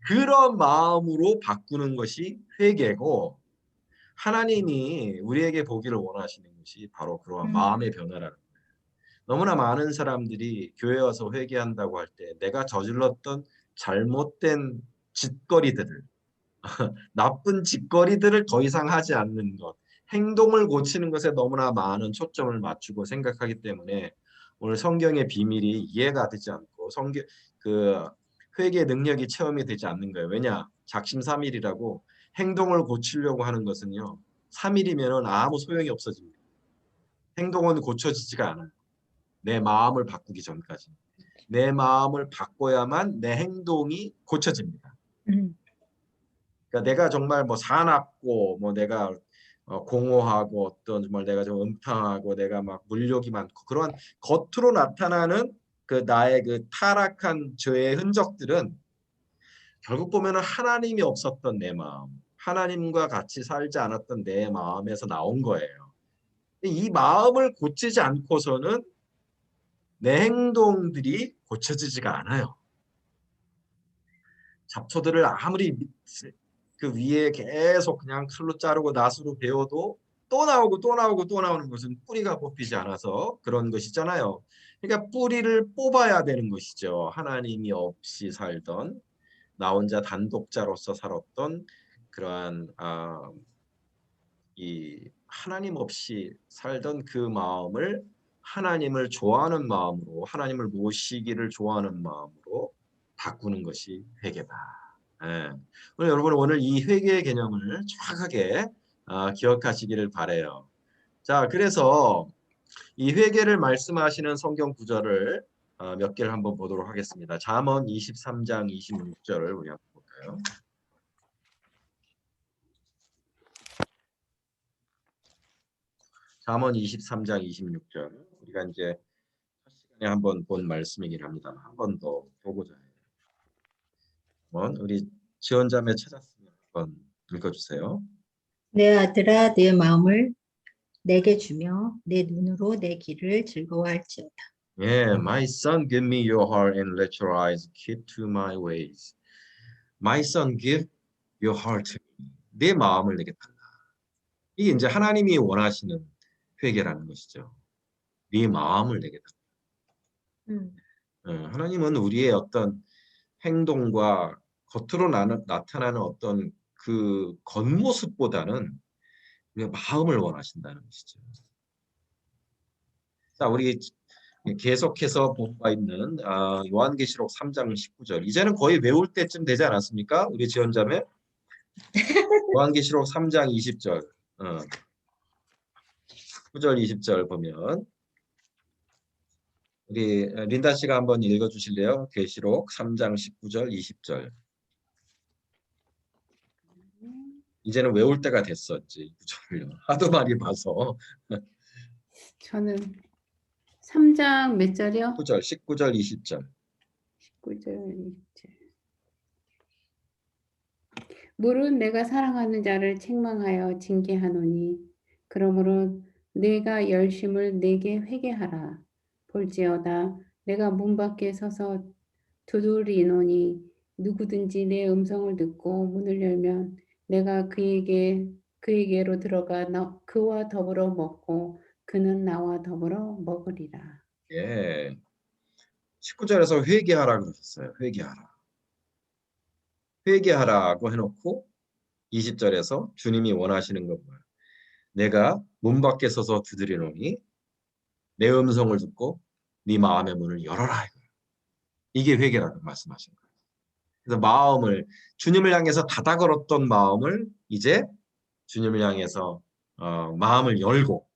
그런 마음으로 바꾸는 것이 회개고 하나님이 우리에게 보기를 원하시는 것이 바로 그러한 마음의 변화라는 거예요. 너무나 많은 사람들이 교회 와서 회개한다고 할 때 내가 저질렀던 잘못된 짓거리들을 나쁜 짓거리들을 더 이상 하지 않는 것, 행동을 고치는 것에 너무나 많은 초점을 맞추고 생각하기 때문에 오늘 성경의 비밀이 이해가 되지 않고 그 회개의 능력이 체험이 되지 않는 거예요. 왜냐? 작심삼일이라고 행동을 고치려고 하는 것은요. 3일이면 아무 소용이 없어집니다. 행동은 고쳐지지가 않아요. 내 마음을 바꾸기 전까지. 내 마음을 바꿔야만 내 행동이 고쳐집니다. 그러니까 내가 정말 뭐 사납고 뭐 내가 공허하고 어떤 정말 내가 좀 음탕하고 내가 막 물욕이 많고 그런 겉으로 나타나는 그 나의 그 타락한 죄의 흔적들은 결국 보면은 하나님이 없었던 내 마음, 하나님과 같이 살지 않았던 내 마음에서 나온 거예요. 이 마음을 고치지 않고서는 내 행동들이 고쳐지지가 않아요. 잡초들을 아무리 그 위에 계속 그냥 칼로 자르고 낫으로 베어도 또 나오고 또 나오고 또 나오는 것은 뿌리가 뽑히지 않아서 그런 것이잖아요. 그러니까 뿌리를 뽑아야 되는 것이죠. 하나님이 없이 살던 나 혼자 단독자로서 살았던 그러한 이 하나님 없이 살던 그 마음을 하나님을 좋아하는 마음으로 하나님을 모시기를 좋아하는 마음으로 바꾸는 것이 회개다. 예. 여러분 오늘 이 회개의 개념을 정확하게 기억하시기를 바래요. 자, 그래서 이 회개를 말씀하시는 성경 구절을 몇 개를 한번 보도록 하겠습니다. 잠언 23장 26절을 우리 한번 볼까요? 잠언 23장 26절. 우리가 이제 첫 시간에 한번 본 말씀이긴 합니다만 한 번 더 보고자 해요. 한번 우리 지원자매 찾았으면 한번 읽어주세요. 내 아들아, 내 마음을 내게 주며 내 눈으로 내 길을 즐거워할지어다. Yeah, my son, give me your heart and let your eyes keep to my ways. My son, give your heart to me. 내 마음을 내게 달라. 이게 이제 하나님이 원하시는 회개라는 것이죠. 네 마음을 내게 달라. 하나님은 우리의 어떤 행동과 겉으로 나타나는 어떤 그 겉모습보다는 우리의 마음을 원하신다는 것이죠. 자, 우리 계속해서 본 바 있는 요한계시록 3장 19절. 이제는 거의 외울 때쯤 되지 않았습니까? 우리 지원자매? 요한계시록 3장 20절. 19절 20절 보면 우리 린다 씨가 한번 읽어 주실래요? 계시록 3장 19절 20절. 이제는 외울 때가 됐었지. 구절을요. 하도 많이 봐서. 저는 3장 몇 절이요? 19절, 19절, 20절. 19절, 20절. 물은 내가 사랑하는 자를 책망하여 징계하노니 그러므로 내가 열심을 내게 회개하라. 볼지어다 내가 문 밖에 서서 두드리노니 누구든지 내 음성을 듣고 문을 열면 내가 그에게로 들어가 그와 더불어 먹고 그는 나와 더불어 먹으리라. 예. 19절에서 회개하라 그러셨어요. 회개하라. 회개하라고 해놓고 20절에서 주님이 원하시는 건 뭐예요? 내가 문 밖에 서서 두드리노니 내 음성을 듣고 네 마음의 문을 열어라. 이게 회개라고 말씀하신 거예요. 그래서 마음을 주님을 향해서 닫아 걸었던 마음을 이제 주님을 향해서 마음을 열고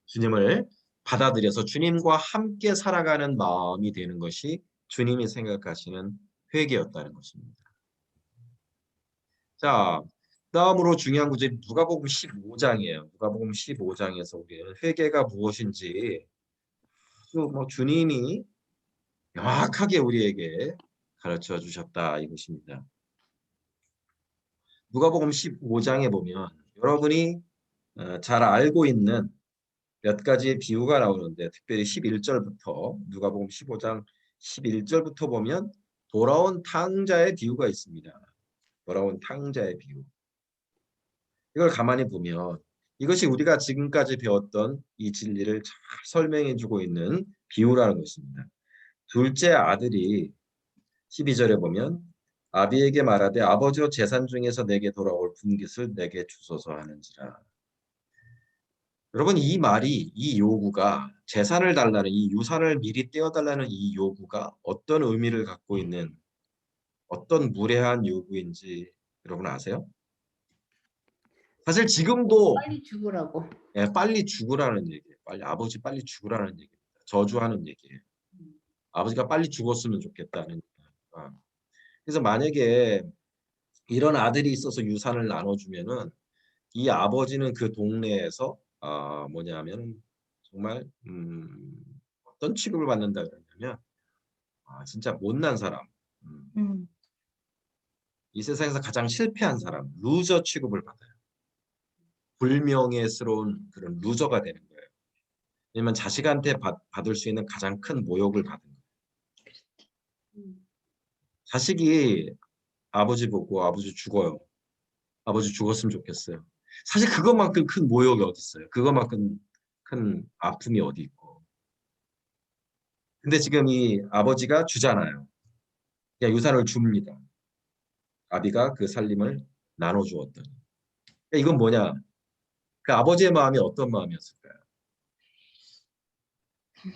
주님을 받아들여서 주님과 함께 살아가는 마음이 되는 것이 주님이 생각하시는 회개였다는 것입니다. 자, 다음으로 중요한 구절이 누가복음 15장이에요. 누가복음 15장에서 우리는 회개가 무엇인지 뭐 주님이 명확하게 우리에게 가르쳐 주셨다 이것입니다. 누가복음 15장에 보면 여러분이 잘 알고 있는 몇 가지의 비유가 나오는데 특별히 11절부터 누가복음 15장 11절부터 보면 돌아온 탕자의 비유가 있습니다. 돌아온 탕자의 비유. 이걸 가만히 보면 이것이 우리가 지금까지 배웠던 이 진리를 잘 설명해 주고 있는 비유라는 것입니다. 둘째 아들이 12절에 보면 아비에게 말하되 아버지여 재산 중에서 내게 돌아올 분깃을 내게 주소서 하는지라. 여러분 이 말이 이 요구가 재산을 달라는 이 유산을 미리 떼어달라는 이 요구가 어떤 의미를 갖고 있는 어떤 무례한 요구인지 여러분 아세요? 사실 지금도 빨리 죽으라고. 빨리 죽으라는 얘기예요. 아버지 빨리 죽으라는 얘기입니다. 저주하는 얘기예요. 아버지가 빨리 죽었으면 좋겠다는 얘기예요. 그래서 만약에 이런 아들이 있어서 유산을 나눠주면은 이 아버지는 그 동네에서 뭐냐면 정말 어떤 취급을 받는다 그러냐면 진짜 못난 사람, 이 세상에서 가장 실패한 사람, 루저 취급을 받아요. 불명예스러운 그런 루저가 되는 거예요. 왜냐면 자식한테 받을 수 있는 가장 큰 모욕을 받은 거예요. 자식이 아버지 보고 아버지 죽어요. 아버지 죽었으면 좋겠어요. 사실 그것만큼 큰 모욕이 어디 있어요. 그것만큼 큰 아픔이 어디 있고. 근데 지금 이 아버지가 주잖아요. 그냥 유산을 줍니다. 아비가 그 살림을 나눠주었더니. 이건 뭐냐? 그 아버지의 마음이 어떤 마음이었을까요?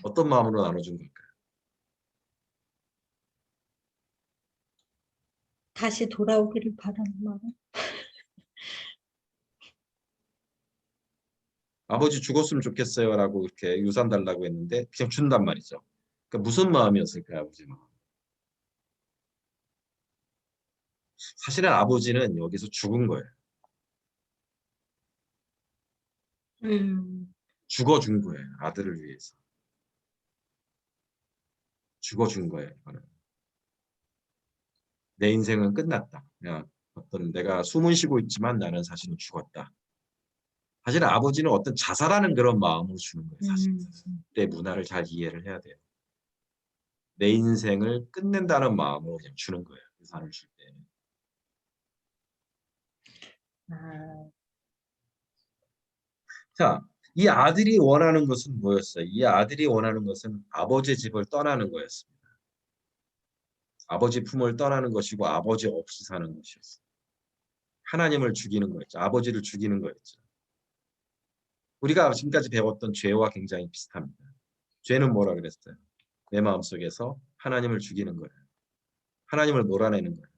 어떤 마음으로 나눠준 걸까요? 다시 돌아오기를 바라는 마음. 아버지 죽었으면 좋겠어요라고 이렇게 유산 달라고 했는데 그냥 준단 말이죠. 그러니까 무슨 마음이었을까요, 아버지 마음? 사실은 아버지는 여기서 죽은 거예요. 죽어준 거예요, 아들을 위해서. 죽어준 거예요, 이거는. 내 인생은 끝났다. 그냥 어떤 내가 숨은 쉬고 있지만 나는 사실은 죽었다. 사실 아버지는 어떤 자살하는 그런 마음으로 주는 거예요. 사실 내 문화를 잘 이해를 해야 돼요. 내 인생을 끝낸다는 마음으로 그냥 주는 거예요. 유산을 줄 때. 자, 이 아들이 원하는 것은 뭐였어요? 이 아들이 원하는 것은 아버지 집을 떠나는 거였습니다. 아버지 품을 떠나는 것이고 아버지 없이 사는 것이었어요. 하나님을 죽이는 거였죠. 아버지를 죽이는 거였죠. 우리가 지금까지 배웠던 죄와 굉장히 비슷합니다. 죄는 뭐라 그랬어요? 내 마음속에서 하나님을 죽이는 거예요. 하나님을 몰아내는 거예요.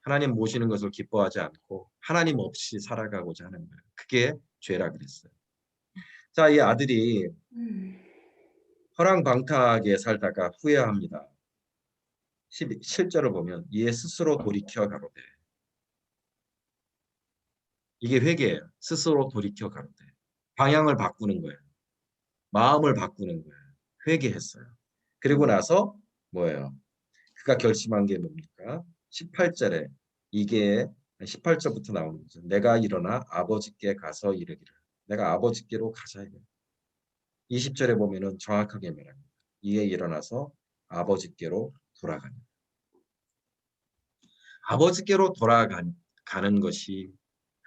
하나님 모시는 것을 기뻐하지 않고 하나님 없이 살아가고자 하는 거예요. 그게 죄라 그랬어요. 자, 이 아들이 허랑방탕하게 살다가 후회합니다. 17절을 보면 이에 스스로 돌이켜 가로되. 이게 회개예요. 스스로 돌이켜 가로되. 방향을 바꾸는 거예요. 마음을 바꾸는 거예요. 회개했어요. 그리고 나서 뭐예요? 그가 결심한 게 뭡니까? 18절에 이게 18절부터 나오는 거죠. 내가 일어나 아버지께 가서 이르기를. 내가 아버지께로 가자. 20절에 보면은 정확하게 말합니다. 이에 일어나서 아버지께로 돌아갑니다. 아버지께로 돌아가는 것이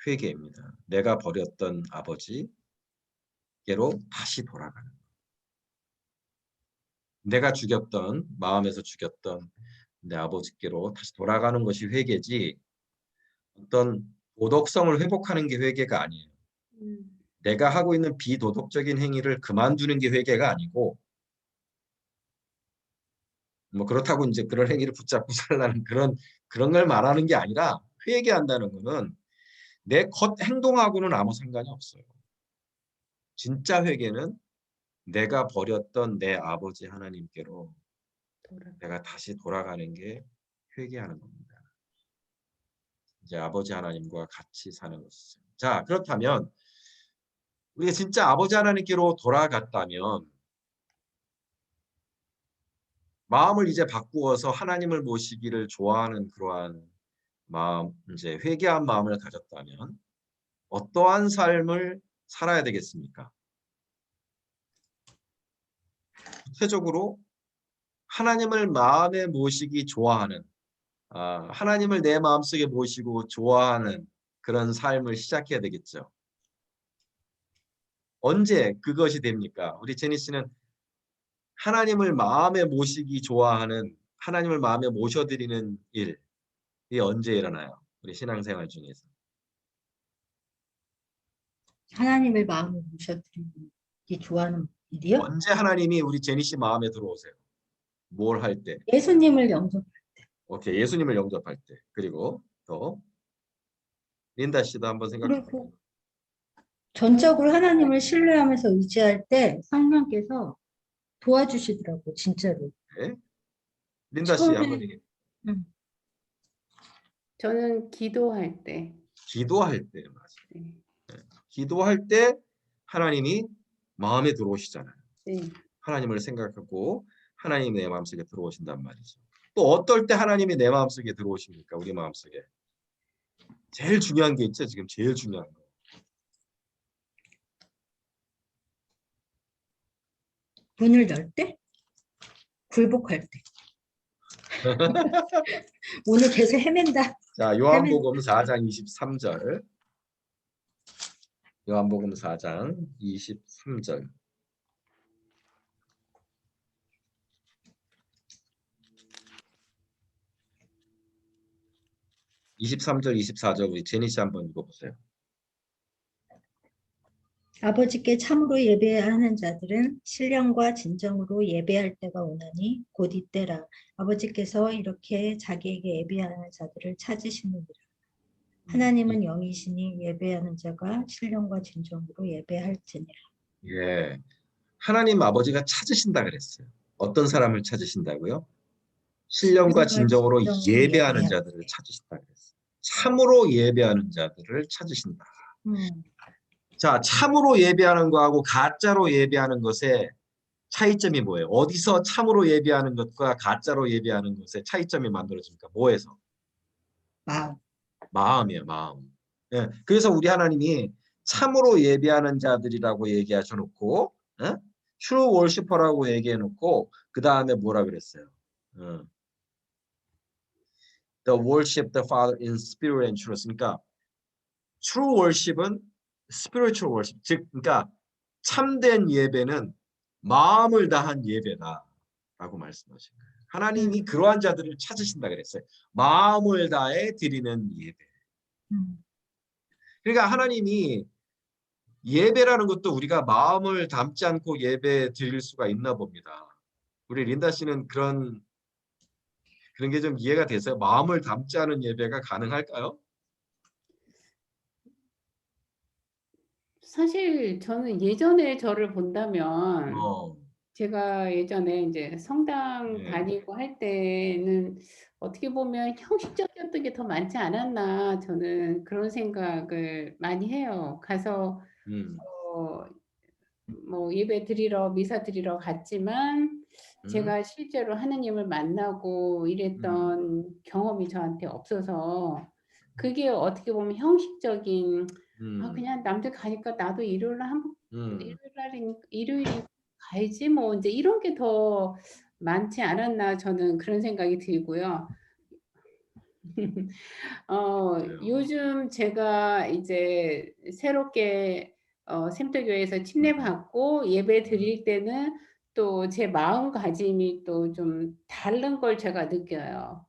회개입니다. 내가 버렸던 아버지께로 다시 돌아가는. 내가 죽였던, 마음에서 죽였던 내 아버지께로 다시 돌아가는 것이 회개지, 어떤 도덕성을 회복하는 게 회개가 아니에요. 음. 내가 하고 있는 비도덕적인 행위를 그만두는 게 회개가 아니고, 뭐 그렇다고 이제 그런 행위를 붙잡고 살라는 그런 걸 말하는 게 아니라, 회개한다는 거는 내 겉 행동하고는 아무 상관이 없어요. 진짜 회개는 내가 버렸던 내 아버지 하나님께로 돌아가. 내가 다시 돌아가는 게 회개하는 겁니다. 이제 아버지 하나님과 같이 사는 것이죠. 자, 그렇다면 우리가 진짜 아버지 하나님께로 돌아갔다면 마음을 이제 바꾸어서 하나님을 모시기를 좋아하는 그러한 마음, 이제 회개한 마음을 가졌다면 어떠한 삶을 살아야 되겠습니까? 구체적으로 하나님을 마음에 모시기 좋아하는, 하나님을 내 마음속에 모시고 좋아하는 그런 삶을 시작해야 되겠죠. 언제 그것이 됩니까? 우리 제니 씨는 하나님을 마음에 모시기 좋아하는, 하나님을 마음에 모셔드리는 일이 언제 일어나요? 우리 신앙생활 중에서. 하나님을 마음으로 모셔드리기 좋아하는 일이요? 언제 하나님이 우리 제니 씨 마음에 들어오세요? 뭘 할 때? 예수님을 영접. 오케이, 예수님을 영접할 때. 그리고 또 린다 씨도 한번 생각해 볼게요. 그리고 전적으로 하나님을 신뢰하면서 의지할 때 성령께서 도와주시더라고, 진짜로. 네. 린다 씨 한번 처음에 얘기해. 음, 저는 기도할 때. 기도할 때 맞아요. 네. 기도할 때 하나님이 마음에 들어오시잖아요. 네. 하나님을 생각하고 하나님이 내 마음속에 들어오신단 말이죠. 또 어떨 때 하나님이 내 마음속에 들어오십니까? 우리 마음속에. 제일 중요한 게 있죠. 지금 제일 중요한 거. 문을 열 때? 굴복할 때. 오늘 계속 헤맨다. 자, 요한복음 4장 23절. 요한복음 4장 23절. (23절) 24절 우리 제니 씨 한번 읽어보세요. 아버지께 참으로 예배하는 자들은 신령과 진정으로 예배할 때가 오나니 곧 이때라. 아버지께서 이렇게 자기에게 예배하는 자들을 찾으시느니라. 하나님은 영이시니 예배하는 자가 신령과 진정으로 예배할지니라. 예, 하나님 아버지가 찾으신다 그랬어요. 어떤 사람을 찾으신다고요? 신령과 진정으로 진정으로 예배하는 예배할 자들을 때. 찾으신다 그랬어요. 참으로 예배하는 자들을 찾으신다. 음, 자, 참으로 예배하는 거하고 가짜로 예배하는 것의 차이점이 뭐예요? 어디서 참으로 예배하는 것과 가짜로 예배하는 것의 차이점이 만들어집니까? 뭐에서? 마음. 마음이에요, 마음. 예, 그래서 우리 하나님이 참으로 예배하는 자들이라고 얘기하셔놓고, 예? true worshiper라고 얘기해놓고, 그 다음에 뭐라 그랬어요? The worship the Father in spirit and truth. 그러니까 true worship은 spiritual worship, 즉, 그러니까 참된 예배는 마음을 다한 예배다라고 말씀하신 거예요. 하나님이 그러한 자들을 찾으신다 그랬어요. 마음을 다해 드리는 예배. 그러니까 하나님이 예배라는 것도 우리가 마음을 담지 않고 예배 드릴 수가 있나 봅니다. 우리 린다 씨는 그런 게 좀 이해가 되세요? 마음을 담지 않은 예배가 가능할까요? 사실 저는 예전에 저를 본다면 제가 예전에 이제 성당 네. 다니고 할 때는 어떻게 보면 형식적이었던 게 더 많지 않았나 저는 그런 생각을 많이 해요. 가서 뭐 예배 드리러 미사 드리러 갔지만 제가 실제로 하느님을 만나고 이랬던 경험이 저한테 없어서 그게 어떻게 보면 형식적인 그냥 남들 가니까 나도 일요일 날이니까 일요일이니까 가야지 뭐 이제 이런 게 더 많지 않았나 저는 그런 생각이 들고요. 요즘 제가 이제 새롭게 샘터교회에서 침례받고 예배 드릴 때는 또 제 마음가짐이 또 좀 다른 걸 제가 느껴요.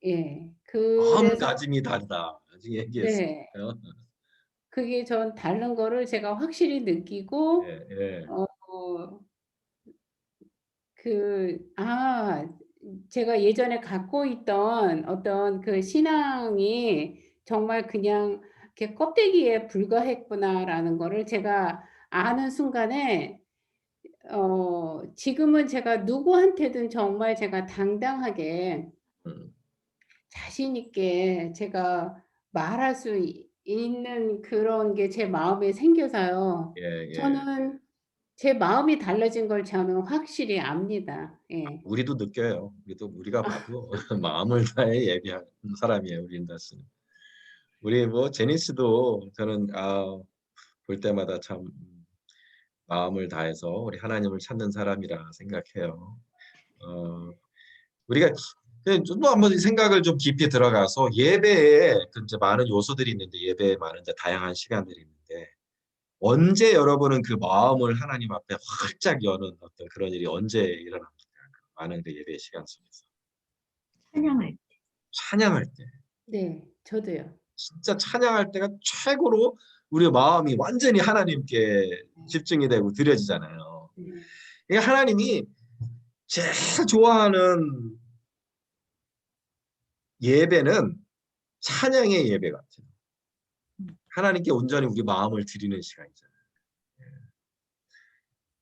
예. 그래서 마음가짐이 다르다. 나중에 얘기했어요. 네. 그게 전 다른 거를 제가 확실히 느끼고 예, 예. 어 제가 예전에 갖고 있던 어떤 그 신앙이 정말 그냥 이렇게 '껍데기에 불과했구나.'라는 거를 제가 아는 순간에 지금은 제가 누구한테든 정말 제가 당당하게 음, 자신 있게 제가 말할 수 있는 그런 게 제 마음에 생겨서요. 예, 예. 저는 제 마음이 달라진 걸 저는 확실히 압니다. 예. 우리도 느껴요. 우리가 봐도 마음을 다해 예배하는 사람이에요, 우리 린다 씨는. 우리 뭐 제니스도 저는 볼 때마다 참 마음을 다해서 우리 하나님을 찾는 사람이라 생각해요. 어, 우리가 그냥 좀 한번 생각을 좀 깊이 들어가서 예배에 그 이제 많은 요소들이 있는데 예배에 많은 이제 다양한 시간들이 있는데 언제 여러분은 그 마음을 하나님 앞에 활짝 여는 어떤 그런 일이 언제 일어납니까? 그 많은 그 예배 시간 속에서 찬양할 찬양할 때 네. 저도요. 진짜 찬양할 때가 최고로 우리 마음이 완전히 하나님께 집중이 되고 드려지잖아요. 네. 이게 하나님이 제일 좋아하는 예배는 찬양의 예배 같아요. 하나님께 온전히 우리 마음을 드리는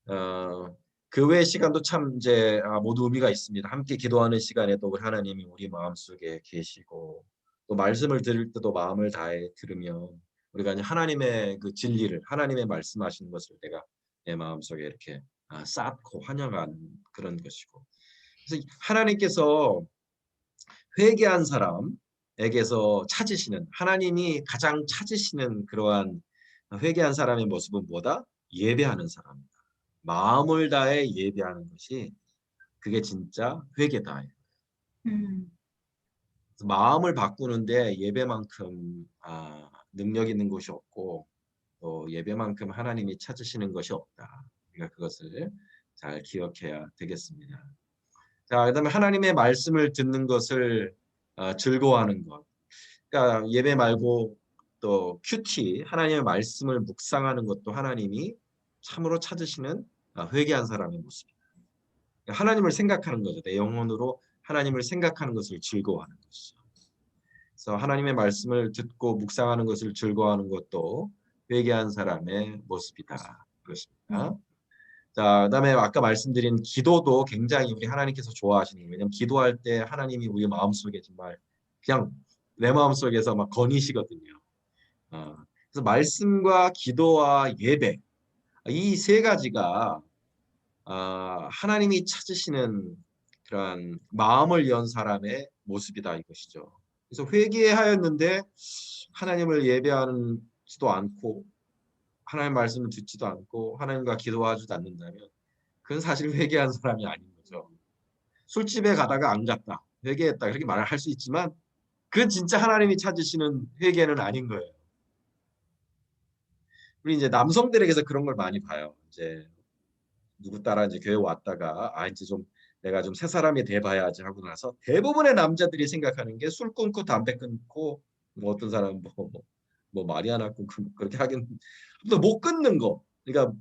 시간이잖아요. 그 외의 시간도 참 이제 모두 의미가 있습니다. 함께 기도하는 시간에도 우리 하나님이 우리 마음속에 계시고 또 말씀을 들을 때도 마음을 다해 들으면 우리가 이제 하나님의 그 진리를 하나님의 말씀하시는 것을 내가 내 마음속에 이렇게 쌓고 환영하는 그런 것이고 그래서 하나님께서 회개한 사람에게서 찾으시는 하나님이 가장 찾으시는 그러한 회개한 사람의 모습은 뭐다? 예배하는 사람이다. 마음을 다해 예배하는 것이 그게 진짜 회개다. 음. 그래서 마음을 바꾸는데 예배만큼 능력 있는 것이 없고 또 예배만큼 하나님이 찾으시는 것이 없다. 그러니까 그것을 잘 기억해야 되겠습니다. 자, 그다음에 하나님의 말씀을 듣는 것을 즐거워하는 것. 그러니까 예배 말고 또 큐티 하나님의 말씀을 묵상하는 것도 하나님이 참으로 찾으시는 회개한 사람의 모습입니다. 하나님을 생각하는 거죠. 내 영혼으로 하나님을 생각하는 것을 즐거워하는 것이죠. 그래서 하나님의 말씀을 듣고 묵상하는 것을 즐거워하는 것도 회개한 사람의 모습이다. 그렇습니다. 자, 그다음에 아까 말씀드린 기도도 굉장히 우리 하나님께서 좋아하시는 거예요. 왜냐하면 기도할 때 하나님이 우리 마음속에 정말 그냥 내 마음속에서 막 거니시거든요. 그래서 말씀과 기도와 예배 이 세 가지가 하나님이 찾으시는 그러한 마음을 연 사람의 모습이다 이것이죠. 그래서 회개하였는데 하나님을 예배하지도 않고 하나님 말씀을 듣지도 않고 하나님과 기도하지도 않는다면 그건 사실 회개한 사람이 아닌 거죠. 술집에 가다가 안 갔다. 회개했다. 그렇게 말을 할 수 있지만 그건 진짜 하나님이 찾으시는 회개는 아닌 거예요. 우리 이제 남성들에게서 그런 걸 많이 봐요. 이제 누구 따라 이제 교회 왔다가 이제 좀 내가 좀 새 사람이 돼 봐야지 하고 나서 대부분의 남자들이 생각하는 게 술 끊고 담배 끊고 뭐 어떤 사람은 뭐 마리아나 끊고 그렇게 하긴 또 못 끊는 거. 그러니까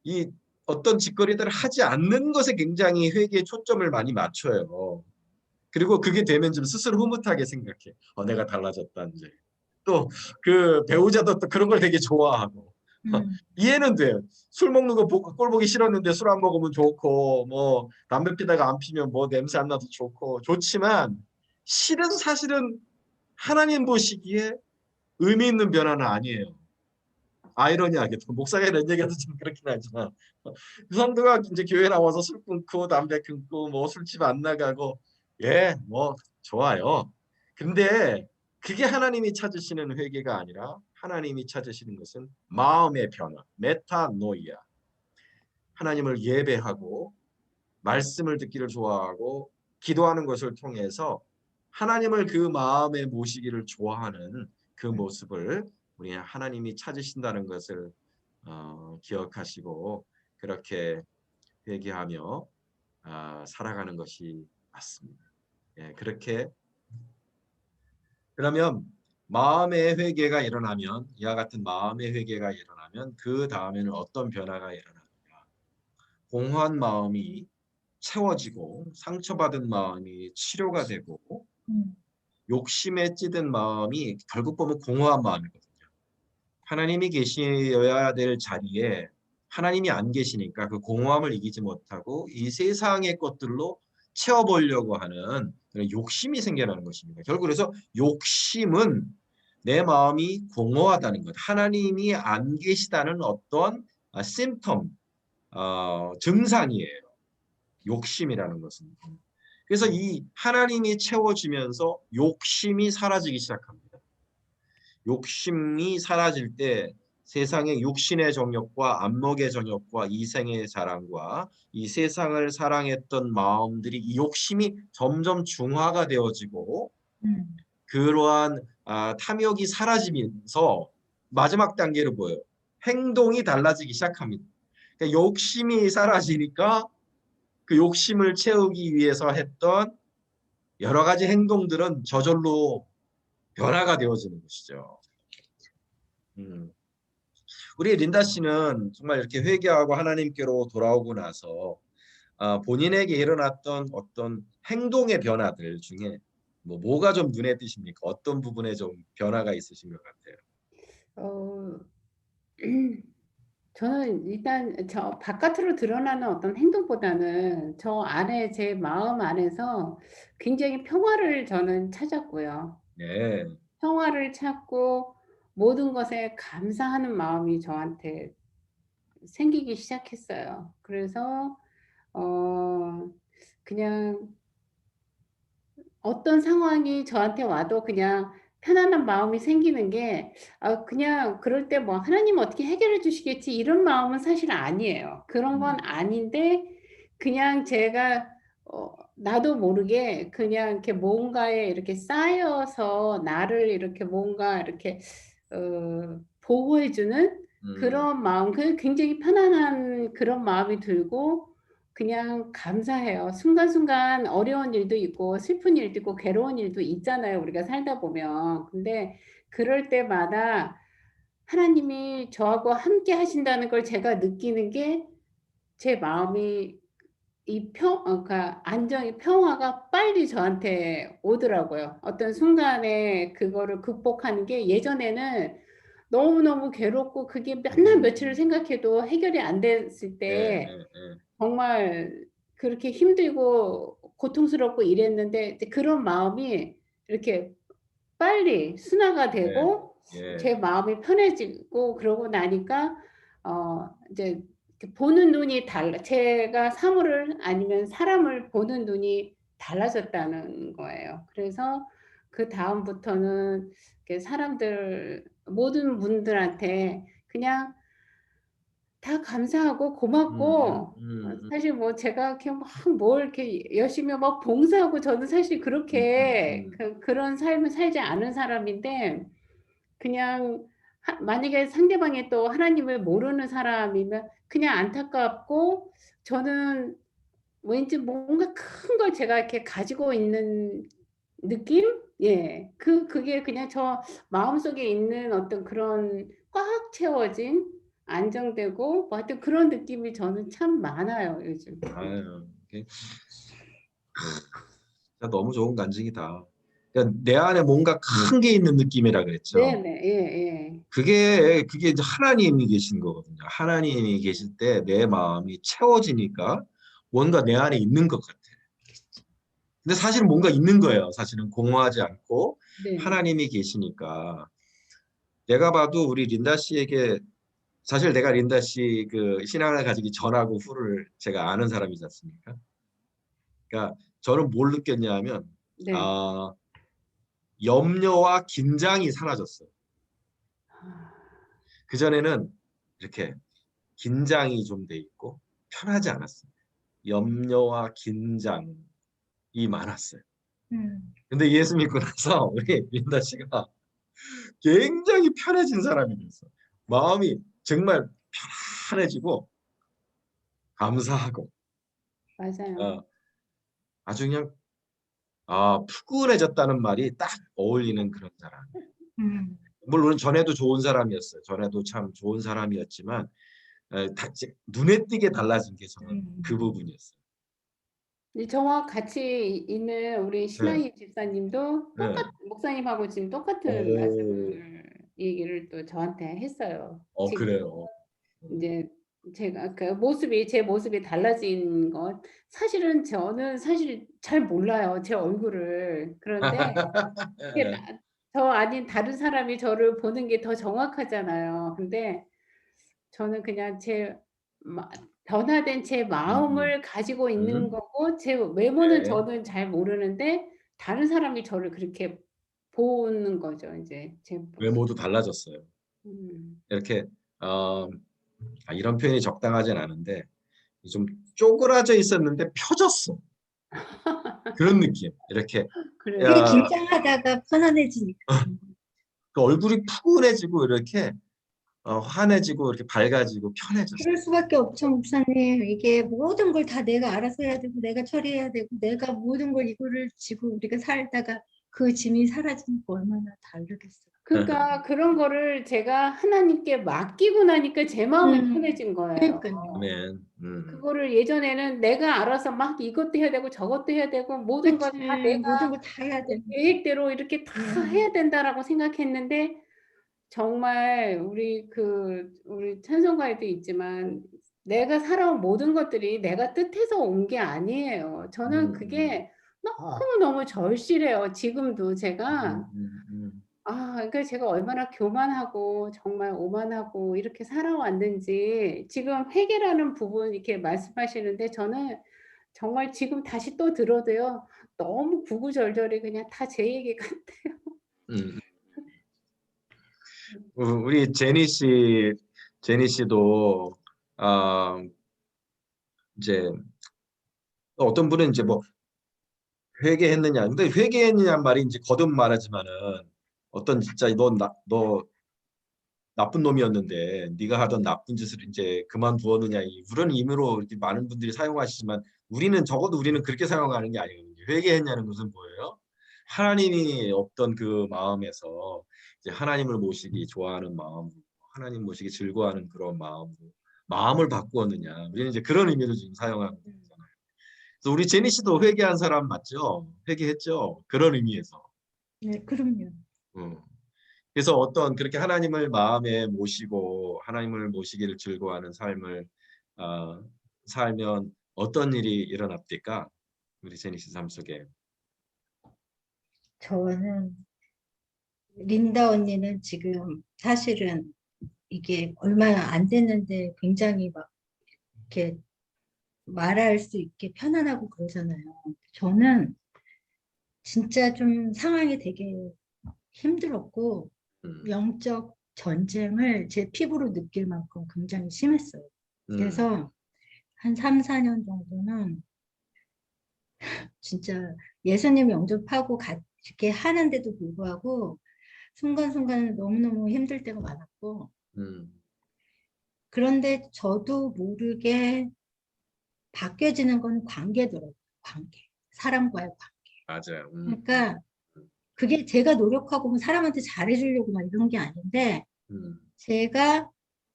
이 어떤 짓거리들을 하지 않는 것에 굉장히 회개의 초점을 많이 맞춰요. 그리고 그게 되면 좀 스스로 흐뭇하게 생각해. 내가 달라졌다 이제. 또 그 배우자도 또 그런 걸 되게 좋아하고 음. 이해는 돼요. 술 먹는 거 꼴 보기 싫었는데 술 안 먹으면 좋고 뭐 담배 피다가 안 피면 뭐 냄새 안 나도 좋고 좋지만 실은 사실은 하나님 보시기에 의미 있는 변화는 아니에요. 아이러니하게도 목사가 이런 얘기해서 좀 그렇긴 하지만 그 성도가 이제 교회 나와서 술 끊고 담배 끊고 뭐 술집 안 나가고 뭐 좋아요. 근데 그게 하나님이 찾으시는 회개가 아니라 하나님이 찾으시는 것은 마음의 변화, 메타노이아. 하나님을 예배하고 말씀을 듣기를 좋아하고 기도하는 것을 통해서 하나님을 그 마음에 모시기를 좋아하는 그 모습을 우리 하나님이 찾으신다는 것을 기억하시고 그렇게 회개하며 살아가는 것이 맞습니다. 예, 그렇게 그러면 마음의 회개가 일어나면 이와 같은 마음의 회개가 일어나면 그 다음에는 어떤 변화가 일어나느냐? 공허한 마음이 채워지고 상처받은 마음이 치료가 되고 음, 욕심에 찌든 마음이 결국 보면 공허한 마음이거든요. 하나님이 계셔야 될 자리에 하나님이 안 계시니까 그 공허함을 이기지 못하고 이 세상의 것들로 채워보려고 하는 그런 욕심이 생겨나는 것입니다. 결국 그래서 욕심은 내 마음이 공허하다는 것, 하나님이 안 계시다는 어떤 심텀, 증상이에요. 욕심이라는 것은. 그래서 이 하나님이 채워지면서 욕심이 사라지기 시작합니다. 욕심이 사라질 때 세상의 육신의 정욕과 안목의 정욕과 이생의 자랑과 이 세상을 사랑했던 마음들이 이 욕심이 점점 중화가 되어지고 음, 그러한 탐욕이 사라지면서 마지막 단계로 보여요. 행동이 달라지기 시작합니다. 그러니까 욕심이 사라지니까 그 욕심을 채우기 위해서 했던 여러 가지 행동들은 저절로 변화가 되어지는 것이죠. 우리 린다 씨는 정말 이렇게 회개하고 하나님께로 돌아오고 나서 본인에게 일어났던 어떤 행동의 변화들 중에 뭐가 좀 눈에 띄십니까? 어떤 부분에 좀 변화가 있으신 것 같아요? 어, 저는 일단 저 바깥으로 드러나는 어떤 행동보다는 저 안에 제 마음 안에서 굉장히 평화를 저는 찾았고요. 네, 평화를 찾고 모든 것에 감사하는 마음이 저한테 생기기 시작했어요. 그래서 그냥 어떤 상황이 저한테 와도 그냥 편안한 마음이 생기는 게 그냥 그럴 때 뭐 '하나님은 어떻게 해결해 주시겠지.' 이런 마음은 사실 아니에요. 그런 건 아닌데 그냥 제가 나도 모르게 그냥 이렇게 뭔가에 이렇게 쌓여서 나를 이렇게 뭔가 이렇게 보호해 주는 음, 그런 마음, 그 굉장히 편안한 그런 마음이 들고 그냥 감사해요. 순간순간 어려운 일도 있고 슬픈 일도 있고 괴로운 일도 있잖아요, 우리가 살다 보면. 근데 그럴 때마다 하나님이 저하고 함께 하신다는 걸 제가 느끼는 게 제 마음이 그러니까 안정이 평화가 빨리 저한테 오더라고요. 어떤 순간에 그거를 극복하는 게 예전에는 너무너무 괴롭고 그게 맨날 며칠을 생각해도 해결이 안 됐을 네, 때 네, 네, 정말 그렇게 힘들고 고통스럽고 이랬는데 이제 그런 마음이 이렇게 빨리 순화가 네, 되고 예, 제 마음이 편해지고 그러고 나니까 이제 이렇게 보는 눈이 제가 사물을 아니면 사람을 보는 눈이 달라졌다는 거예요. 그래서 그다음부터는 이렇게 사람들 모든 분들한테 그냥 다 감사하고 고맙고 사실 뭐 제가 이렇게 막 뭘 이렇게 열심히 막 봉사하고 저는 사실 그렇게 그런 삶을 살지 않은 사람인데 그냥 만약에 상대방이 또 하나님을 모르는 사람이면 그냥 안타깝고 저는 왠지 뭔가 큰 걸 제가 이렇게 가지고 있는 느낌? 예. 그게 그냥 저 마음속에 있는 어떤 그런 꽉 채워진 안정되고 뭐 하여튼 그런 느낌이 저는 참 많아요, 요즘. 아유, 이게 진짜 너무 좋은 간증이다. 그러니까 내 안에 뭔가 큰 게 있는 느낌이라 그랬죠. 네네. 예예. 그게 이제 하나님이 계신 거거든요. 하나님이 계실 때 내 마음이 채워지니까 뭔가 내 안에 있는 것 같아. 근데 사실은 뭔가 있는 거예요. 사실은 공허하지 않고 네. 하나님이 계시니까. 내가 봐도 우리 린다 씨에게 사실 내가 린다 씨 그 신앙을 가지기 전하고 후를 제가 아는 사람이지 않습니까? 그러니까 저는 뭘 느꼈냐면 네. 아, 염려와 긴장이 사라졌어요. 그전에는 이렇게 긴장이 좀 돼 있고 편하지 않았어요. 염려와 긴장이 많았어요. 음, 근데 예수 믿고 나서 우리 린다 씨가 굉장히 편해진 사람이 됐어요. 마음이 정말 편해지고 감사하고 맞아요. 어, 아주 그냥 푸근해졌다는 말이 딱 어울리는 그런 사람. 음, 물론 전에도 좋은 사람이었어요. 전에도 참 좋은 사람이었지만 눈에 띄게 달라진 게 저는 그 음, 부분이었어요. 이 저와 같이 있는 우리 네, 신하희 집사님도 네. 목사님하고 지금 똑같은 오, 말씀을 얘기를 또 저한테 했어요. 지금 그래요. 인제 제가 그 모습이 제 모습이 달라진 것 사실은 저는 사실 잘 몰라요, 제 얼굴을. 그런데 이게 저 아닌 다른 사람이 저를 보는 게 더 정확하잖아요. 근데 저는 그냥 제 마 변화된 제 음, 마음을 가지고 있는 음, 거고 제 외모는 네. 저는 잘 모르는데 다른 사람이 저를 그렇게 보는 거죠, 인제 제 모습. 외모도 달라졌어요. 음. 이렇게 어, 이런 표현이 적당하진 않은데 좀 쪼그라져 있었는데 펴졌어. 그런 느낌. 이렇게 그래요. 그게 야, 긴장하다가 편안해지니까 그런 거. 그 얼굴이 푸근해지고 이렇게 환해지고 이렇게 밝아지고 편해졌어요. 그럴 수밖에 없죠, 목사님. 이게 모든 걸 다 내가 알아서 해야 되고, 내가 처리해야 되고, 내가 모든 걸 이거를 지고 우리가 살다가 그 짐이 사라지니까 얼마나 다르겠어요. 그러니까 그런 거를 제가 하나님께 맡기고 나니까 제 마음이 편해진 거예요. 그러니까요. 아멘. 그거를 예전에는 내가 알아서 막 이것도 해야 되고 저것도 해야 되고 모든 걸 그치. 다 내가 모든 걸 다 해야 내 되는. 계획대로 이렇게 다 음, 해야 된다라고 생각했는데 정말 우리 찬송가에도 있지만 내가 살아온 모든 것들이 내가 뜻해서 온 게 아니에요. 저는 음, 그게 너무너무 절실해요. 지금도 제가 음, 음, 그러니까 제가 얼마나 교만하고 정말 오만하고 이렇게 살아왔는지 지금 회개라는 부분 이렇게 말씀하시는데 저는 정말 지금 다시 또 들어도요. 너무 구구절절이 그냥 다 제 얘기 같아요. 음. 우리 제니 씨도 아, 이제 어떤 분은 이제 뭐 회개했느냐. 근데 회개했느냐는 말이 이제 거듭 말하지만은 어떤 진짜 너 나쁜 놈이었는데 네가 하던 나쁜 짓을 이제 그만두었느냐 이런 의미로 이렇게 많은 분들이 사용하시지만 적어도 우리는 그렇게 사용하는 게 아니거든요. 회개했냐는 것은 뭐예요? 하나님이 없던 그 마음에서 이제 하나님을 모시기 좋아하는 마음, 하나님 모시기 즐거워하는 그런 마음을 바꾸었느냐. 우리는 이제 그런 의미로 지금 사용하는 거잖아요. 그래서 우리 제니 씨도 회개한 사람 맞죠? 회개했죠? 그런 의미에서. 네, 그럼요. 음. 그래서 어떤 그렇게 하나님을 마음에 모시고 하나님을 모시기를 즐거워하는 삶을 어, 살면 어떤 일이 일어납니까? 우리 제니스 삶 속에. 저는 린다 언니는 지금 사실은 이게 얼마 안 됐는데 굉장히 막 이렇게 말할 수 있게 편안하고 그러잖아요. 저는 진짜 좀 상황이 되게 힘들었고 음, 영적 전쟁을 제 피부로 느낄 만큼 굉장히 심했어요. 음, 그래서 한 3, 4년 정도는 진짜 예수님 영접하고 이렇게 하는데도 불구하고 순간순간 너무너무 힘들 때가 많았고 음, 그런데 저도 모르게 바뀌어지는 건 관계더라고요. 관계. 사람과의 관계. 맞아요. 그러니까 그게 제가 노력하고 뭐 사람한테 잘해주려고 막 이런 게 아닌데 음, 제가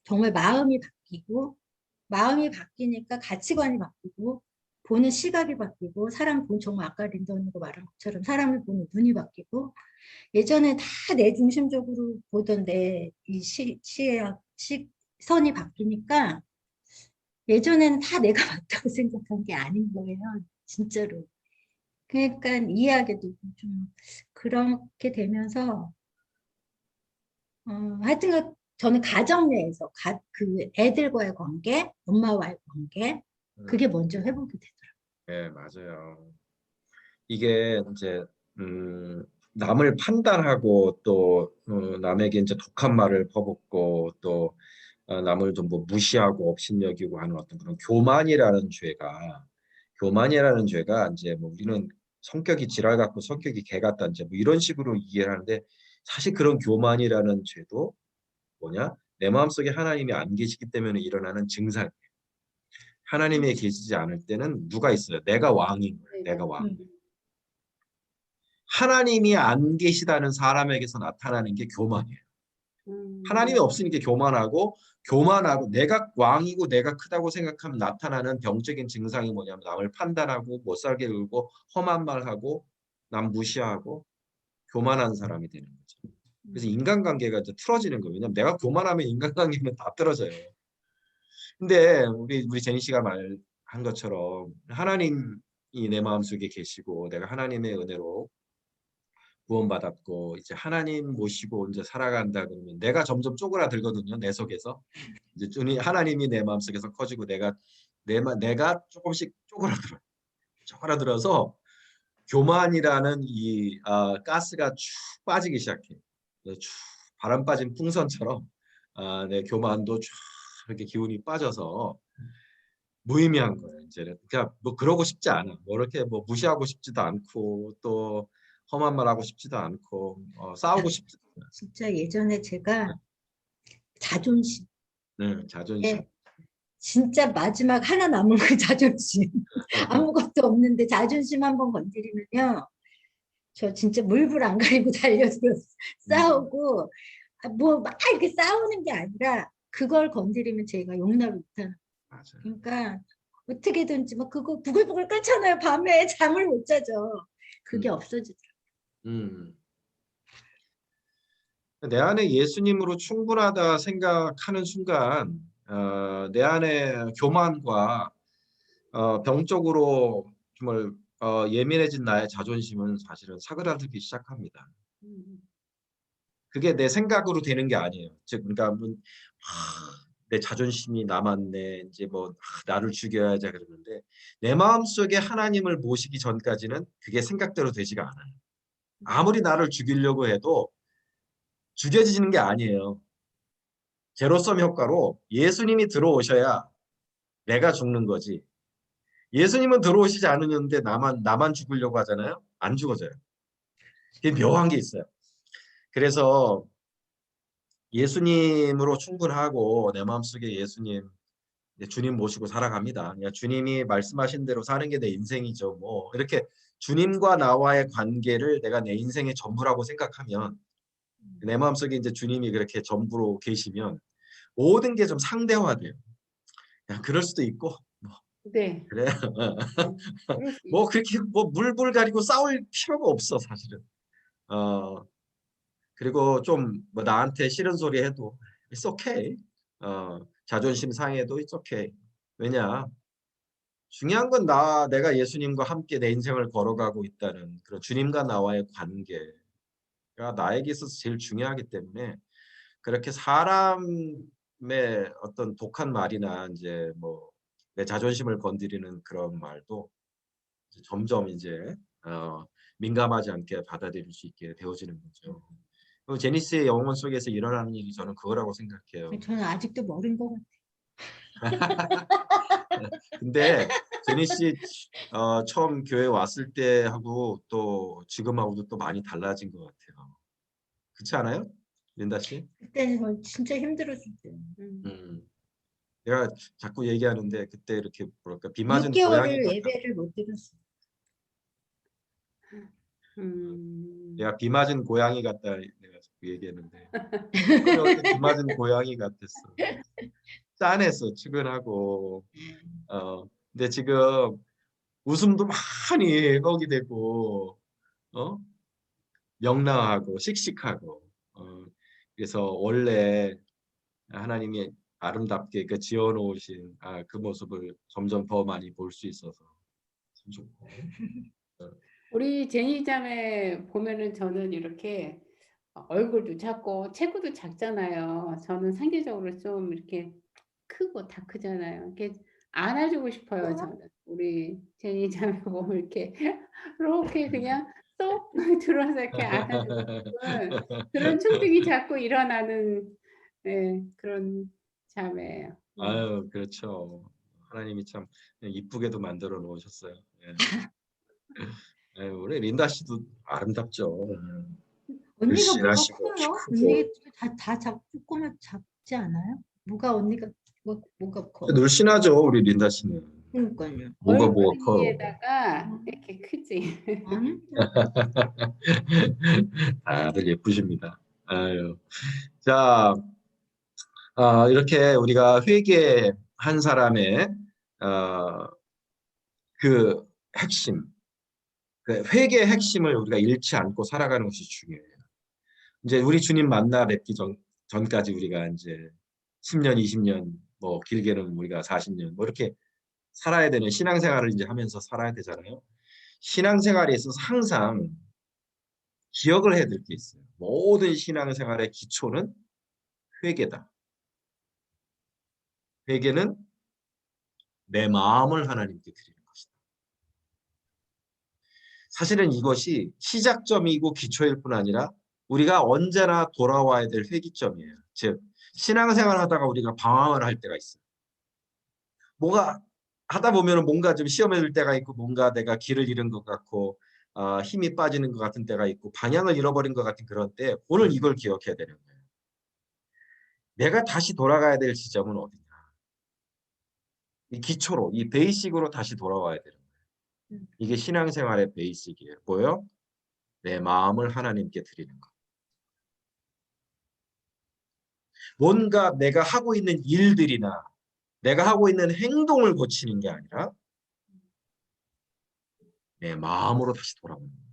정말 마음이 바뀌니까 가치관이 바뀌고 보는 시각이 바뀌고 정말 아까 린더 언니가 말한 것처럼 사람을 보는 눈이 바뀌고 예전에 다 내 중심적으로 보던 내 이 시선이 바뀌니까 예전에는 다 내가 맞다고 생각한 게 아닌 거예요. 진짜로. 그러니까 이해하게 되고 좀 그렇게 되면서 하여튼 저는 가정 내에서 그 애들과의 관계, 엄마와의 관계 그게 음. 먼저 회복이 되더라고요. 네, 맞아요. 이게 이제 남을 판단하고 또 남에게 이제 독한 말을 퍼붓고 또 남을 좀 뭐 무시하고 업신여기고 하는 어떤 그런 교만이라는 죄가 이제 뭐 우리는 성격이 지랄 같고 성격이 개 같다 이제 뭐 이런 식으로 이해를 하는데 사실 그런 교만이라는 죄도 뭐냐 내 마음속에 하나님이 안 계시기 때문에 일어나는 증상. 하나님이 계시지 않을 때는 누가 있어요? 내가 왕인 거예요. 내가 왕. 하나님이 안 계시다는 사람에게서 나타나는 게 교만이에요. 하나님이 없으니까 교만하고 내가 왕이고 내가 크다고 생각하면 나타나는 병적인 증상이 뭐냐면 남을 판단하고 못 살게 굴고 험한 말하고 남 무시하고 교만한 사람이 되는 거죠. 그래서 인간관계가 이제 틀어지는 거예요. 왜냐면 내가 교만하면 인간관계는 다 떨어져요. 근데 우리 제니 씨가 말한 것처럼 하나님이 내 마음속에 계시고 내가 하나님의 은혜로 구원받았고 이제 하나님 모시고 이제 살아간다 그러면 내가 점점 쪼그라들거든요. 내 속에서. 이제 하나님이 내 마음속에서 커지고 내가 조금씩 쪼그라들어서 교만이라는 이 가스가 쭉 빠지기 시작해. 쭉 바람 빠진 풍선처럼 내 교만도 쭉 이렇게 기운이 빠져서 무의미한 거예요. 이제는 그러니까 뭐 그러고 싶지 않아. 뭐 이렇게 뭐 무시하고 싶지도 않고 또 험한 말 하고 싶지도 않고 싸우고 싶지도 않아요. 진짜 예전에 제가 자존심, 네, 자존심. 진짜 마지막 하나 남은 그 자존심. 아무것도 없는데 자존심 한번 건드리면요. 저 진짜 물불 안 가리고 달려들어 싸우고 뭐 막 이렇게 싸우는 게 아니라 그걸 건드리면 제가 용납을 못하는. 맞아요. 그러니까 어떻게든지 막 그거 부글부글 끓잖아요. 밤에 잠을 못 자죠. 그게 없어지더라고요. 내 안에 예수님으로 충분하다 생각하는 순간 내 안에 교만과 병적으로 정말 예민해진 나의 자존심은 사실은 사그라들기 시작합니다. 그게 내 생각으로 되는 게 아니에요. 즉, 그러니까 내 자존심이 남았네. 이제 뭐 나를 죽여야지 그러는데 내 마음속에 하나님을 모시기 전까지는 그게 생각대로 되지가 않아요. 아무리 나를 죽이려고 해도 죽여지는 게 아니에요. 제로섬 효과로 예수님이 들어오셔야 내가 죽는 거지. 예수님은 들어오시지 않으는데 나만 죽으려고 하잖아요. 안 죽어져요. 그게 묘한 게 있어요. 그래서 예수님으로 충분하고 내 마음속에 예수님, 주님 모시고 살아갑니다. 그냥 주님이 말씀하신 대로 사는 게 내 인생이죠. 뭐 이렇게 주님과 나와의 관계를 내가 내 인생의 전부라고 생각하면 내 마음속에 이제 주님이 그렇게 전부로 계시면 모든 게 좀 상대화돼요. 야, 그럴 수도 있고 네. 그래. 그럴 수 뭐 그렇게 뭐 물불 가리고 싸울 필요가 없어 사실은. 그리고 좀 뭐 나한테 싫은 소리 해도 it's okay. 자존심 상해도 it's okay. 왜냐? 중요한 건 내가 예수님과 함께 내 인생을 걸어가고 있다는 그런 주님과 나와의 관계가 나에게 있어서 제일 중요하기 때문에 그렇게 사람의 어떤 독한 말이나 이제 뭐 내 자존심을 건드리는 그런 말도 점점 이제 민감하지 않게 받아들일 수 있게 되어지는 거죠. 제니스의 영혼 속에서 일어나는 일이 저는 그거라고 생각해요. 저는 아직도 모른 것 근데 제니 씨 처음 교회 왔을 때하고 또 지금하고도 또 많이 달라진 것 같아요. 그렇지 않아요? 린다 씨? 그때는 진짜 힘들었을 때. 내가 자꾸 얘기하는데 그때 이렇게 뭐랄까 비 맞은 고양이 6개월을 같다. 예배를 못 드렸어요. 내가 비 맞은 고양이 같다 내가 자꾸 얘기했는데 그때 비 맞은 고양이 같았어. 짠했어 출근하고 근데 지금 웃음도 많이 회복이 되고 명랑하고 씩씩하고 그래서 원래 하나님이 아름답게 그 지어놓으신 그 모습을 점점 더 많이 볼 수 있어서 참 좋고. 우리 제니 자매 보면은 저는 이렇게 얼굴도 작고 체구도 작잖아요. 저는 상대적으로 좀 이렇게 크고 다 크잖아요. 이렇게 안아주고 싶어요. 저는 우리 제니 자매 보면 이렇게 그냥 쏙 들어서 이렇게 안아주고 싶은 그런 충동이 자꾸 일어나는 그런 자매예요. 아유 그렇죠. 하나님이 참 이쁘게도 만들어 놓으셨어요. 예. 우리 린다 씨도 아름답죠. 언니가 뭐가 늘씬하시고 키 커요? 크고. 언니 다 조그맣 작지 않아요? 뭐가 언니가 뭐가 커? 늘 신하죠, 우리 린다 씨는. 그러니까요. 뭐가 커요. 얼굴에다가 이렇게 크지. 아니, 다들 예쁘십니다. 아유. 자, 이렇게 우리가 회개한 사람의 그 핵심, 그 회개의 핵심을 우리가 잃지 않고 살아가는 것이 중요해요. 이제 우리 주님 만나 뵙기 전까지 우리가 이제 10년, 20년, 뭐 길게는 우리가 40년, 뭐 이렇게 살아야 되는 신앙생활을 이제 하면서 살아야 되잖아요. 신앙생활에 있어서 항상 기억을 해야 될 게 있어요. 모든 신앙생활의 기초는 회개다. 회개는 내 마음을 하나님께 드리는 것이다. 사실은 이것이 시작점이고 기초일 뿐 아니라 우리가 언제나 돌아와야 될 회기점이에요. 즉 신앙생활 하다가 우리가 방황을 할 때가 있어요. 뭐가 하다 보면 뭔가 좀 시험에 들 때가 있고 뭔가 내가 길을 잃은 것 같고 힘이 빠지는 것 같은 때가 있고 방향을 잃어버린 것 같은 그런 때 오늘 이걸 기억해야 되는 거예요. 내가 다시 돌아가야 될 지점은 어디냐. 이 기초로, 이 베이식으로 다시 돌아와야 되는 거예요. 이게 신앙생활의 베이식이에요. 뭐요? 내 마음을 하나님께 드리는 것. 뭔가 내가 하고 있는 일들이나 내가 하고 있는 행동을 고치는 게 아니라 내 마음으로 다시 돌아오는 거예요.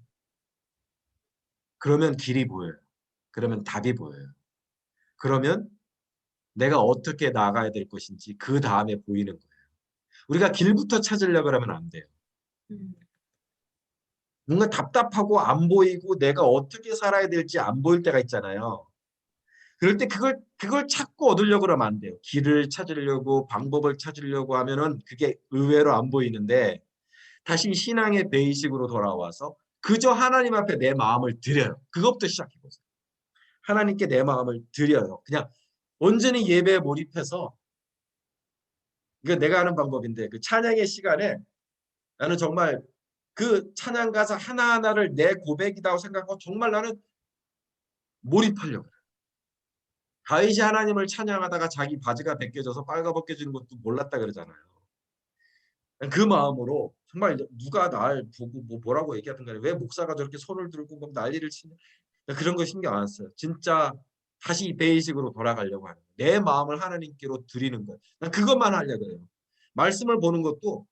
그러면 길이 보여요. 그러면 답이 보여요. 그러면 내가 어떻게 나가야 될 것인지 그 다음에 보이는 거예요. 우리가 길부터 찾으려고 하면 안 돼요. 뭔가 답답하고 안 보이고 내가 어떻게 살아야 될지 안 보일 때가 있잖아요. 그럴 때 그걸 찾고 얻으려고 하면 안 돼요. 길을 찾으려고 방법을 찾으려고 하면은 그게 의외로 안 보이는데 다시 신앙의 베이식으로 돌아와서 그저 하나님 앞에 내 마음을 드려요. 그것부터 시작해보세요. 하나님께 내 마음을 드려요. 그냥 온전히 예배에 몰입해서 이거 내가 하는 방법인데 그 찬양의 시간에 나는 정말 그 찬양 가사 하나하나를 내 고백이라고 생각하고 정말 나는 몰입하려고 해요. 다윗이 하나님을 찬양하다가 자기 바지가 벗겨져서 빨가벗겨지는 것도 몰랐다 그러잖아요. 그 마음으로 정말 누가 날 보고 뭐라고 얘기하든 간에 왜 목사가 저렇게 손을 들고 막 난리를 치냐 그런 거 신경 안 써요. 진짜 다시 베이직으로 돌아가려고 하는 거예요. 내 마음을 하나님께로 드리는 거예요. 난 그것만 하려고 해요. 말씀을 보는 것도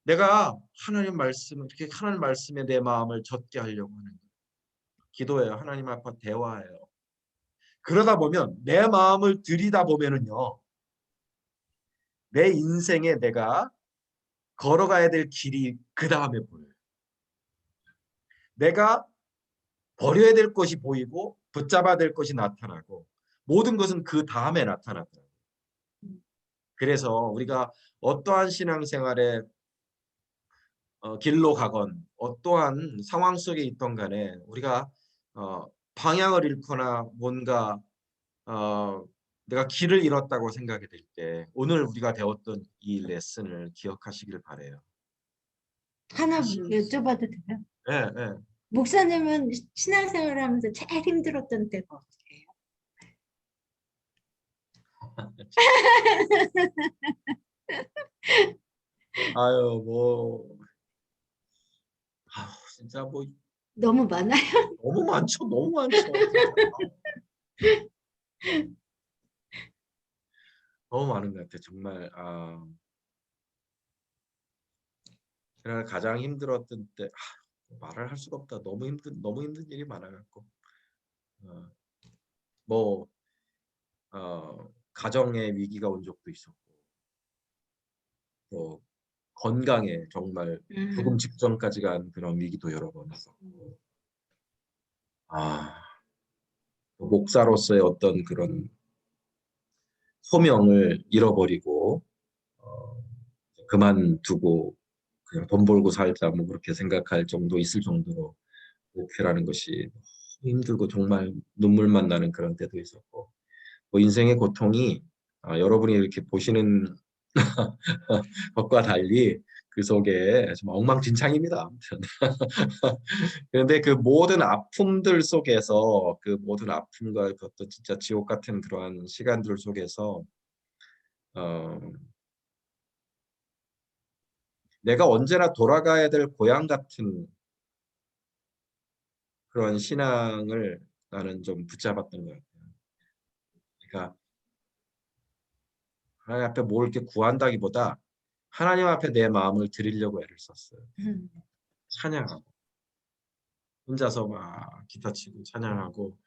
내가 하나님 말씀 이렇게 하나님 말씀에 내 마음을 젖게 하려고 하는 거예요. 기도해요. 하나님 앞에 대화해요. 그러다 보면 내 마음을 들이다 보면은요. 내 인생에 내가 걸어가야 될 길이 그 다음에 보여요. 내가 버려야 될 것이 보이고 붙잡아야 될 것이 나타나고 모든 것은 그 다음에 나타나더라고요. 그래서 우리가 어떠한 신앙생활에 길로 가건 어떠한 상황 속에 있던 간에 우리가 방향을 잃거나 뭔가 내가 길을 잃었다고 생각이 될 때 오늘 우리가 배웠던 이 레슨을 기억하시길 바래요. 하나 여쭤봐도 돼요? 네, 네. 목사님은 신앙생활을 하면서 제일 힘들었던 때가 어디예요? 아유 진짜 뭐 너무 많아요. 너무 많죠, 너무 많죠. 너무 많은 것 같아요. 정말 제가 가장 힘들었던 때 말을 할 수가 없다. 너무 힘든 일이 많아갖고 가정에 위기가 온 적도 있었고 또 건강에 정말 죽음 직전까지 간 그런 위기도 여러 번 있었고 목사로서의 어떤 그런 소명을 잃어버리고 그만두고 그냥 돈 벌고 살자 뭐 그렇게 생각할 정도 있을 정도로 목회라는 것이 힘들고 정말 눈물만 나는 그런 때도 있었고 뭐 인생의 고통이 여러분이 이렇게 보시는 것과 달리 그 속에 좀 엉망진창입니다. 아무튼. 그런데 그 모든 아픔들 속에서 그 모든 아픔과 그 어떤 진짜 지옥 같은 그러한 시간들 속에서 어, 내가 언제나 돌아가야 될 고향 같은 그런 신앙을 나는 좀 붙잡았던 것 같아요. 그러니까 하나님 앞에 뭘 이렇게 구한다기보다 하나님 앞에 내 마음을 드리려고 애를 썼어요. 찬양하고 혼자서 막 기타 치고 찬양하고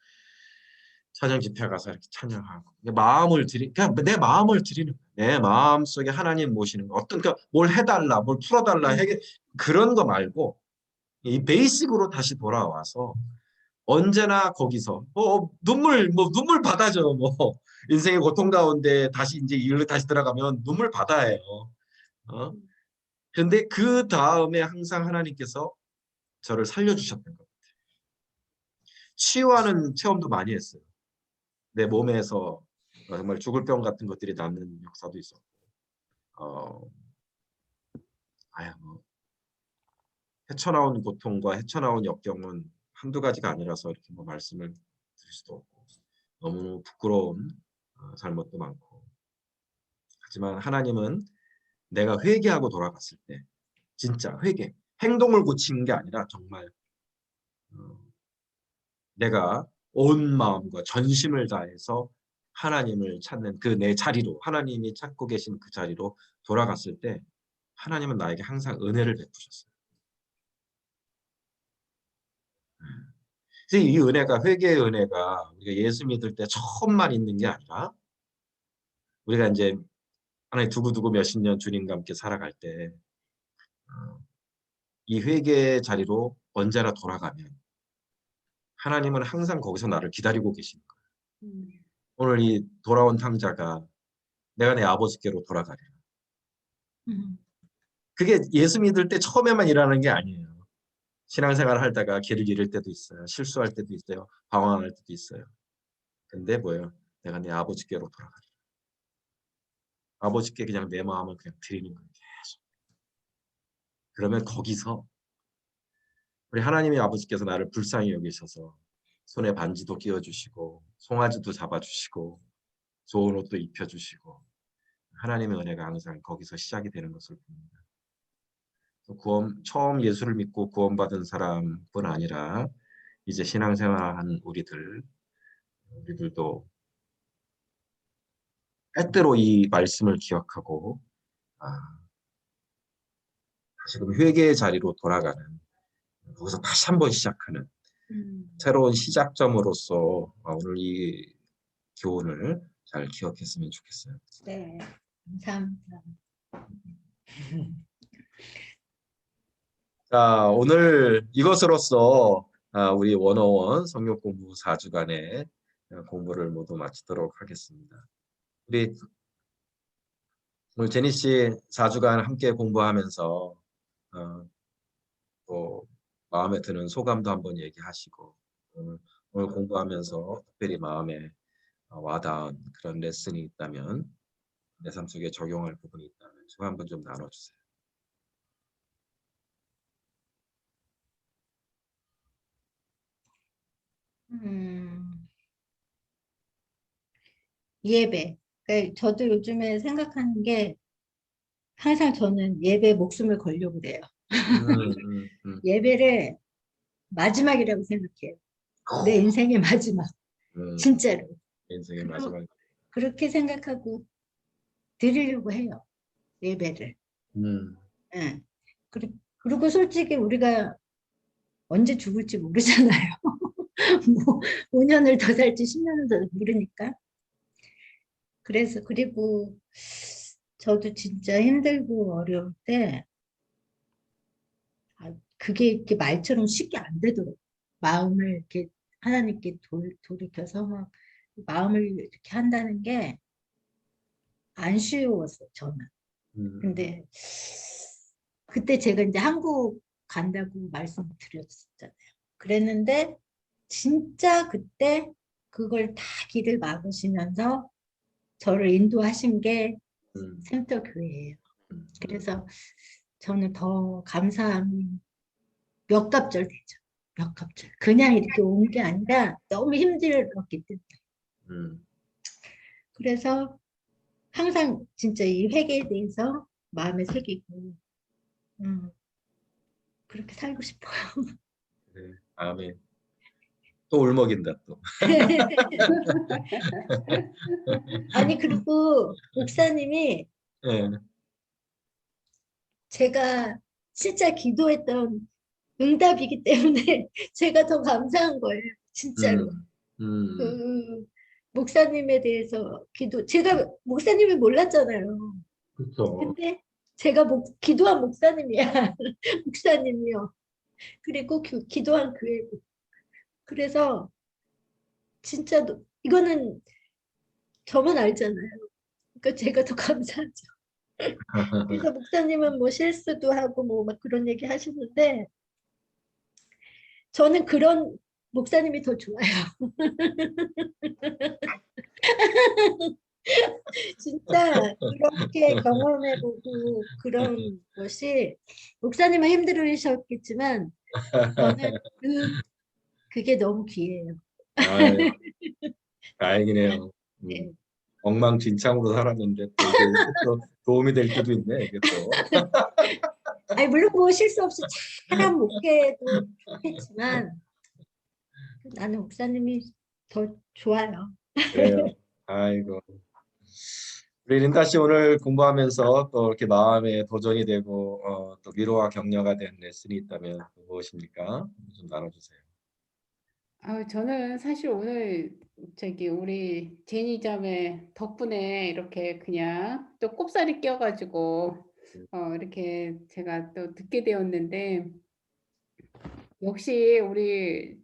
찬양 집회 가서 이렇게 찬양하고 그냥 내 마음을 드리는 거예요. 내 마음 속에 하나님 모시는 거. 어떤 뭘 해달라, 뭘 풀어달라, 그런 거 말고 이 베이직으로 다시 돌아와서 언제나 거기서 눈물 받아줘 인생의 고통 가운데 다시 이제 일로 다시 들어가면 눈물 받아요. 어? 근데 그 다음에 항상 하나님께서 저를 살려주셨던 것 같아요. 치유하는 체험도 많이 했어요. 내 몸에서 정말 죽을 병 같은 것들이 낫는 역사도 있었고, 뭐 헤쳐나온 고통과 헤쳐나온 역경은 한두 가지가 아니라서 이렇게 뭐 말씀을 드릴 수도 없고 너무 부끄러운 잘못도 많고, 하지만 하나님은 내가 회개하고 돌아갔을 때 진짜 행동을 고치는 게 아니라 정말 내가 온 마음과 전심을 다해서 하나님을 찾는 그 내 자리로, 하나님이 찾고 계신 그 자리로 돌아갔을 때 하나님은 나에게 항상 은혜를 베푸셨어요. 그래서 이 은혜가, 회개의 은혜가 우리가 예수 믿을 때 처음만 있는 게 아니라 우리가 이제 하나님 두고두고 몇십 년 주님과 함께 살아갈 때 이 회개의 자리로 언제나 돌아가면 하나님은 항상 거기서 나를 기다리고 계시는 거예요. 오늘 이 돌아온 탕자가 내가 내 아버지께로 돌아가리라. 그게 예수 믿을 때 처음에만 일어나는 게 아니에요. 신앙생활 하다가 길을 잃을 때도 있어요. 실수할 때도 있어요. 방황할 때도 있어요. 근데 뭐예요? 내가 내 아버지께로 돌아가리라. 아버지께 그냥 내 마음을 그냥 드리는 거예요. 계속. 그러면 거기서 우리 하나님의 아버지께서 나를 불쌍히 여기셔서 손에 반지도 끼워주시고 송아지도 잡아주시고 좋은 옷도 입혀주시고 하나님의 은혜가 항상 거기서 시작이 되는 것을 봅니다. 처음 예수를 믿고 구원받은 사람뿐 아니라 이제 신앙생활한 우리들도 때때로 이 말씀을 기억하고 지금 회개의 자리로 돌아가는, 거기서 다시 한번 시작하는 새로운 시작점으로서 오늘 이 교훈을 잘 기억했으면 좋겠어요. 네, 감사합니다. 자, 오늘 이것으로써 우리 101 성경 공부 4주간의 공부를 모두 마치도록 하겠습니다. 우리 오늘 제니 씨 4주간 함께 공부하면서 또 마음에 드는 소감도 한번 얘기하시고 오늘 공부하면서 특별히 마음에 와닿은 그런 레슨이 있다면, 내 삶 속에 적용할 부분이 있다면 소감 한번 좀 나눠주세요. 예배. 그러니까 저도 요즘에 생각하는 게 항상 저는 예배 목숨을 걸려고 그래요. 예배를 마지막이라고 생각해요. 내 인생의 마지막. 진짜로. 인생의 마지막. 그렇게 생각하고 드리려고 해요. 예배를. 네. 그리고 솔직히 우리가 언제 죽을지 모르잖아요. 뭐 5년을 더 살지 10년을 더 모르니까. 그래서 그리고 저도 진짜 힘들고 어려울 때 그게 이렇게 말처럼 쉽게 안 되더라고요. 마음을 이렇게 하나님께 돌이켜서 막 마음을 이렇게 한다는 게 안 쉬웠어요, 저는. 근데 그때 제가 이제 한국 간다고 말씀드렸잖아요. 그랬는데 진짜 그때 그걸 다 길을 막으시면서 저를 인도하신 게 센터교회예요. 그래서 저는 더 감사함이 몇 갑절 되죠. 몇 갑절. 그냥 이렇게 온 게 아니라 너무 힘들었기 때문에. 그래서 항상 진짜 이 회개에 대해서 마음에 새기고 그렇게 살고 싶어요. 네. 아멘. 또 울먹인다 또. 아니 그리고 목사님이 예. 제가 진짜 기도했던 응답이기 때문에 제가 더 감사한 거예요. 진짜로. 음. 음. 그 목사님에 대해서 제가 목사님을 몰랐잖아요. 그렇죠. 근데 제가 기도한 목사님이야. 목사님이요. 그리고 기도한 교회고. 그래서 진짜 이거는 저만 알잖아요. 그러니까 제가 더 감사하죠. 그래서 목사님은 뭐 실수도 하고 뭐 막 그런 얘기 하시는데 저는 그런 목사님이 더 좋아요. 진짜 그렇게 경험해보고 그런 것이 목사님은 힘들으셨겠지만 저는 그게 너무 귀해요. 아유, 다행이네요. 네. 엉망진창으로 살았는데 또 이게 또 도움이 될 때도 있네, 이게 또. 아니 물론 뭐 실수 없이 잘한 목회도 했지만 나는 목사님이 더 좋아요. 그래요. 아이고. 우리 린다 씨 오늘 공부하면서 또 이렇게 마음에 도전이 되고 또 위로와 격려가 된 레슨이 있다면 무엇입니까? 좀 나눠주세요. 저는 사실 오늘 우리 제니 자매 덕분에 이렇게 그냥 또 꼽사리 껴가지고 이렇게 제가 또 듣게 되었는데 역시 우리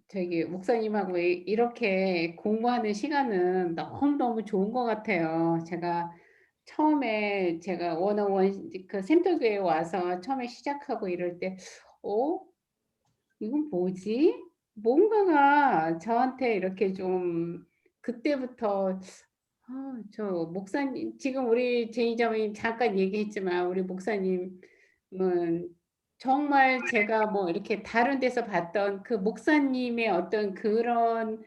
목사님하고 이렇게 공부하는 시간은 너무너무 좋은 것 같아요. 처음에 제가 원어원 그 샘터교회 와서 처음에 시작하고 이럴 때 이건 뭐지? 뭔가가 저한테 이렇게 좀 그때부터 저 목사님 지금 우리 제이 자매님 잠깐 얘기했지만 우리 목사님은 정말 제가 뭐 이렇게 다른 데서 봤던 그 목사님의 어떤 그런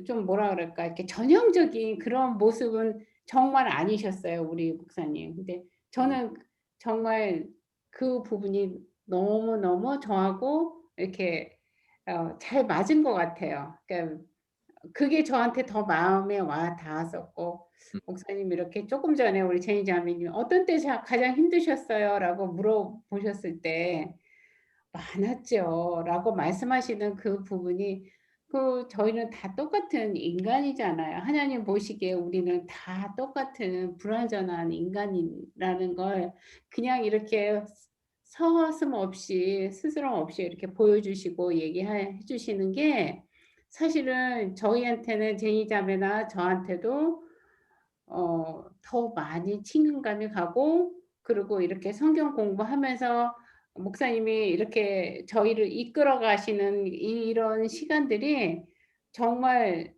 좀 뭐라 그럴까 이렇게 전형적인 그런 모습은 정말 아니셨어요, 우리 목사님. 근데 저는 정말 그 부분이 너무너무 저하고 이렇게 잘 맞은 것 같아요. 그러니까 그게 저한테 더 마음에 와 닿았었고 목사님이 이렇게 조금 전에 우리 제니 자매님이 "어떤 때 가장 힘드셨어요?"라고 물어보셨을 때 "많았죠."라고 말씀하시는 그 부분이 저희는 다 똑같은 인간이잖아요. 하나님 보시기에 우리는 다 똑같은 불완전한 인간이라는 걸 그냥 이렇게 서슴없이 스스럼 없이 이렇게 보여주시고 얘기해 주시는 게 사실은 저희한테는 제니 자매나 저한테도 더 많이 친근감이 가고 그리고 이렇게 성경 공부하면서 목사님이 이렇게 저희를 이끌어 가시는 이런 시간들이 정말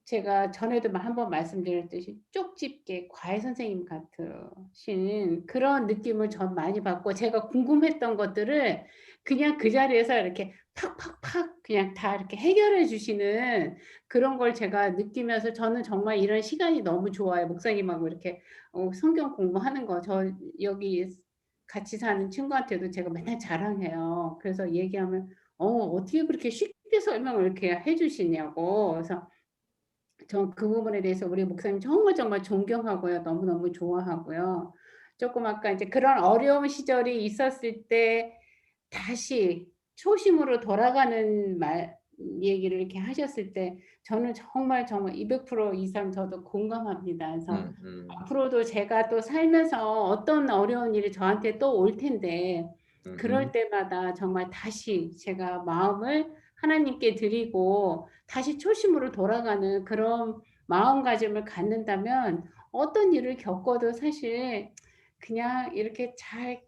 제가 전에도 한번 말씀드렸듯이 쪽집게 과외 선생님 같으신 그런 느낌을 전 많이 받고 제가 궁금했던 것들을 그냥 그 자리에서 이렇게 팍팍팍 그냥 다 이렇게 해결해 주시는 그런 걸 제가 느끼면서 저는 정말 이런 시간이 너무 좋아요. 목사님하고 이렇게 성경 공부하는 거. 여기 같이 사는 친구한테도 제가 맨날 자랑해요. 그래서 얘기하면 어떻게 그렇게 쉽게 설명을 이렇게 해 주시냐고. 그래서 전 그 부분에 대해서 우리 목사님 정말 정말 존경하고요. 너무너무 좋아하고요. 조금 아까 이제 그런 어려운 시절이 있었을 때 다시 초심으로 돌아가는 얘기를 이렇게 하셨을 때 저는 정말, 정말 200% 이상 저도 공감합니다. 그래서 앞으로도 제가 또 살면서 어떤 어려운 일이 저한테 또 올 텐데 그럴 때마다 정말 다시 제가 마음을 하나님께 드리고 다시 초심으로 돌아가는 그런 마음가짐을 갖는다면 어떤 일을 겪어도 사실 그냥 이렇게 잘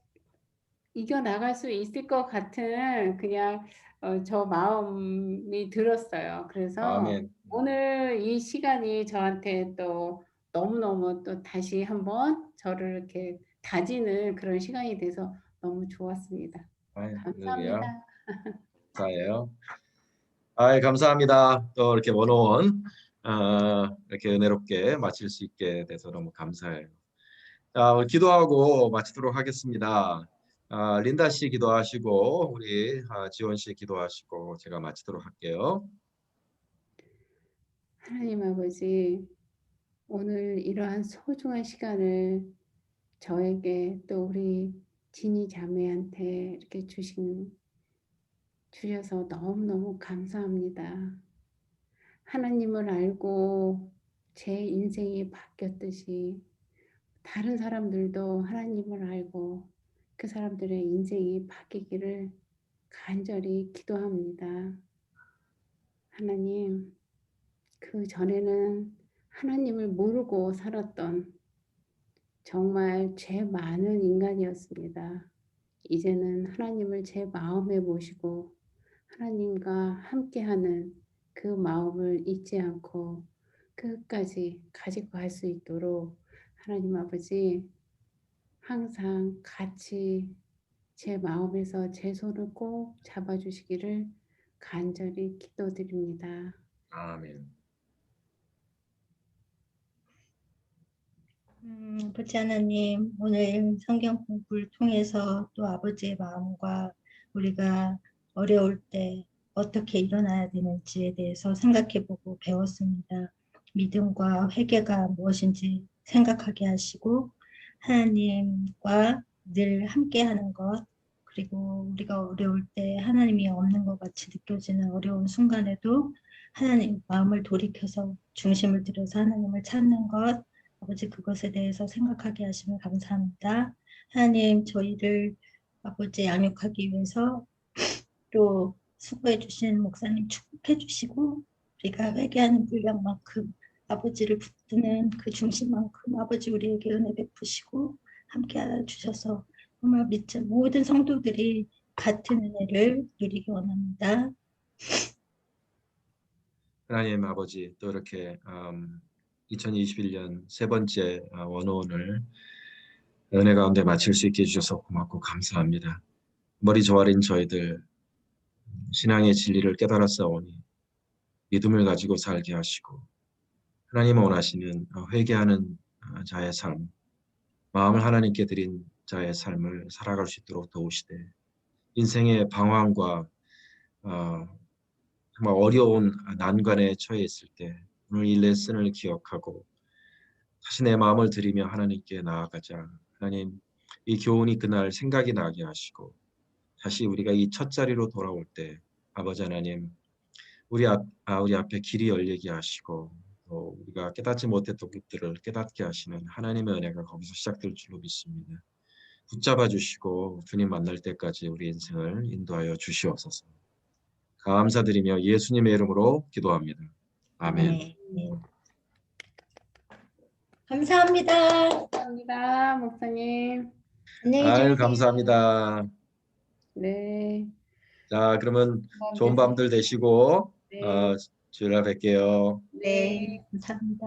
이겨나갈 수 있을 것 같은 그냥 저 마음이 들었어요. 그래서 아멘. 오늘 이 시간이 저한테 또 너무너무 또 다시 한번 저를 이렇게 다지는 그런 시간이 돼서 너무 좋았습니다. 할렐루야. 감사합니다. 감사해요. 감사합니다. 또 이렇게 원어원 이렇게 은혜롭게 마칠 수 있게 돼서 너무 감사해요. 자, 오늘 기도하고 마치도록 하겠습니다. 린다 씨 기도하시고 우리 지원 씨 기도하시고 제가 마치도록 할게요. 하나님 아버지, 오늘 이러한 소중한 시간을 저에게 또 우리 진이 자매한테 이렇게 주셔서 너무너무 감사합니다. 하나님을 알고 제 인생이 바뀌었듯이 다른 사람들도 하나님을 알고 그 사람들의 인생이 바뀌기를 간절히 기도합니다. 하나님, 그 전에는 하나님을 모르고 살았던 정말 죄 많은 인간이었습니다. 이제는 하나님을 제 마음에 모시고 하나님과 함께하는 그 마음을 잊지 않고 끝까지 가지고 갈 수 있도록 하나님 아버지 항상 같이 제 마음에서 제 손을 꼭 잡아주시기를 간절히 기도드립니다. 아멘. 아버지 하나님, 오늘 성경 공부를 통해서 또 아버지의 마음과 우리가 어려울 때 어떻게 일어나야 되는지에 대해서 생각해보고 배웠습니다. 믿음과 회개가 무엇인지 생각하게 하시고 하나님과 늘 함께하는 것, 그리고 우리가 어려울 때 하나님이 없는 것 같이 느껴지는 어려운 순간에도 하나님 마음을 돌이켜서 중심을 들여서 하나님을 찾는 것, 아버지 그것에 대해서 생각하게 하시면 감사합니다. 하나님 저희를 아버지 양육하기 위해서 또 수고해 주신 목사님 축복해 주시고 우리가 회개하는 분량만큼 아버지를 붙드는 그 중심만큼 아버지 우리에게 은혜 베푸시고 함께 주셔서 정말 믿는 모든 성도들이 같은 은혜를 누리기 원합니다. 하나님 아버지 또 이렇게 2021년 세 번째 원어원을 은혜 가운데 마칠 수 있게 해주셔서 고맙고 감사합니다. 머리 조아린 저희들 신앙의 진리를 깨달았사오니 믿음을 가지고 살게 하시고 하나님 원하시는 회개하는 자의 삶, 마음을 하나님께 드린 자의 삶을 살아갈 수 있도록 도우시되 인생의 방황과 정말 어려운 난관에 처해 있을 때 오늘 이 레슨을 기억하고 다시 내 마음을 들이며 하나님께 나아가자. 하나님, 이 교훈이 그날 생각이 나게 하시고 다시 우리가 이 첫 자리로 돌아올 때 아버지 하나님 우리 앞에 길이 열리게 하시고 또 우리가 깨닫지 못했던 것들을 깨닫게 하시는 하나님의 은혜가 거기서 시작될 줄로 믿습니다. 붙잡아 주시고 주님 만날 때까지 우리 인생을 인도하여 주시옵소서. 감사드리며 예수님의 이름으로 기도합니다. 아멘. 네. 감사합니다. 감사합니다, 목사님. 안녕히 아유, 주무세요. 감사합니다. 네. 자, 그러면 좋은 되세요. 밤들 되시고 네. 주일날 뵐게요. 네, 감사합니다.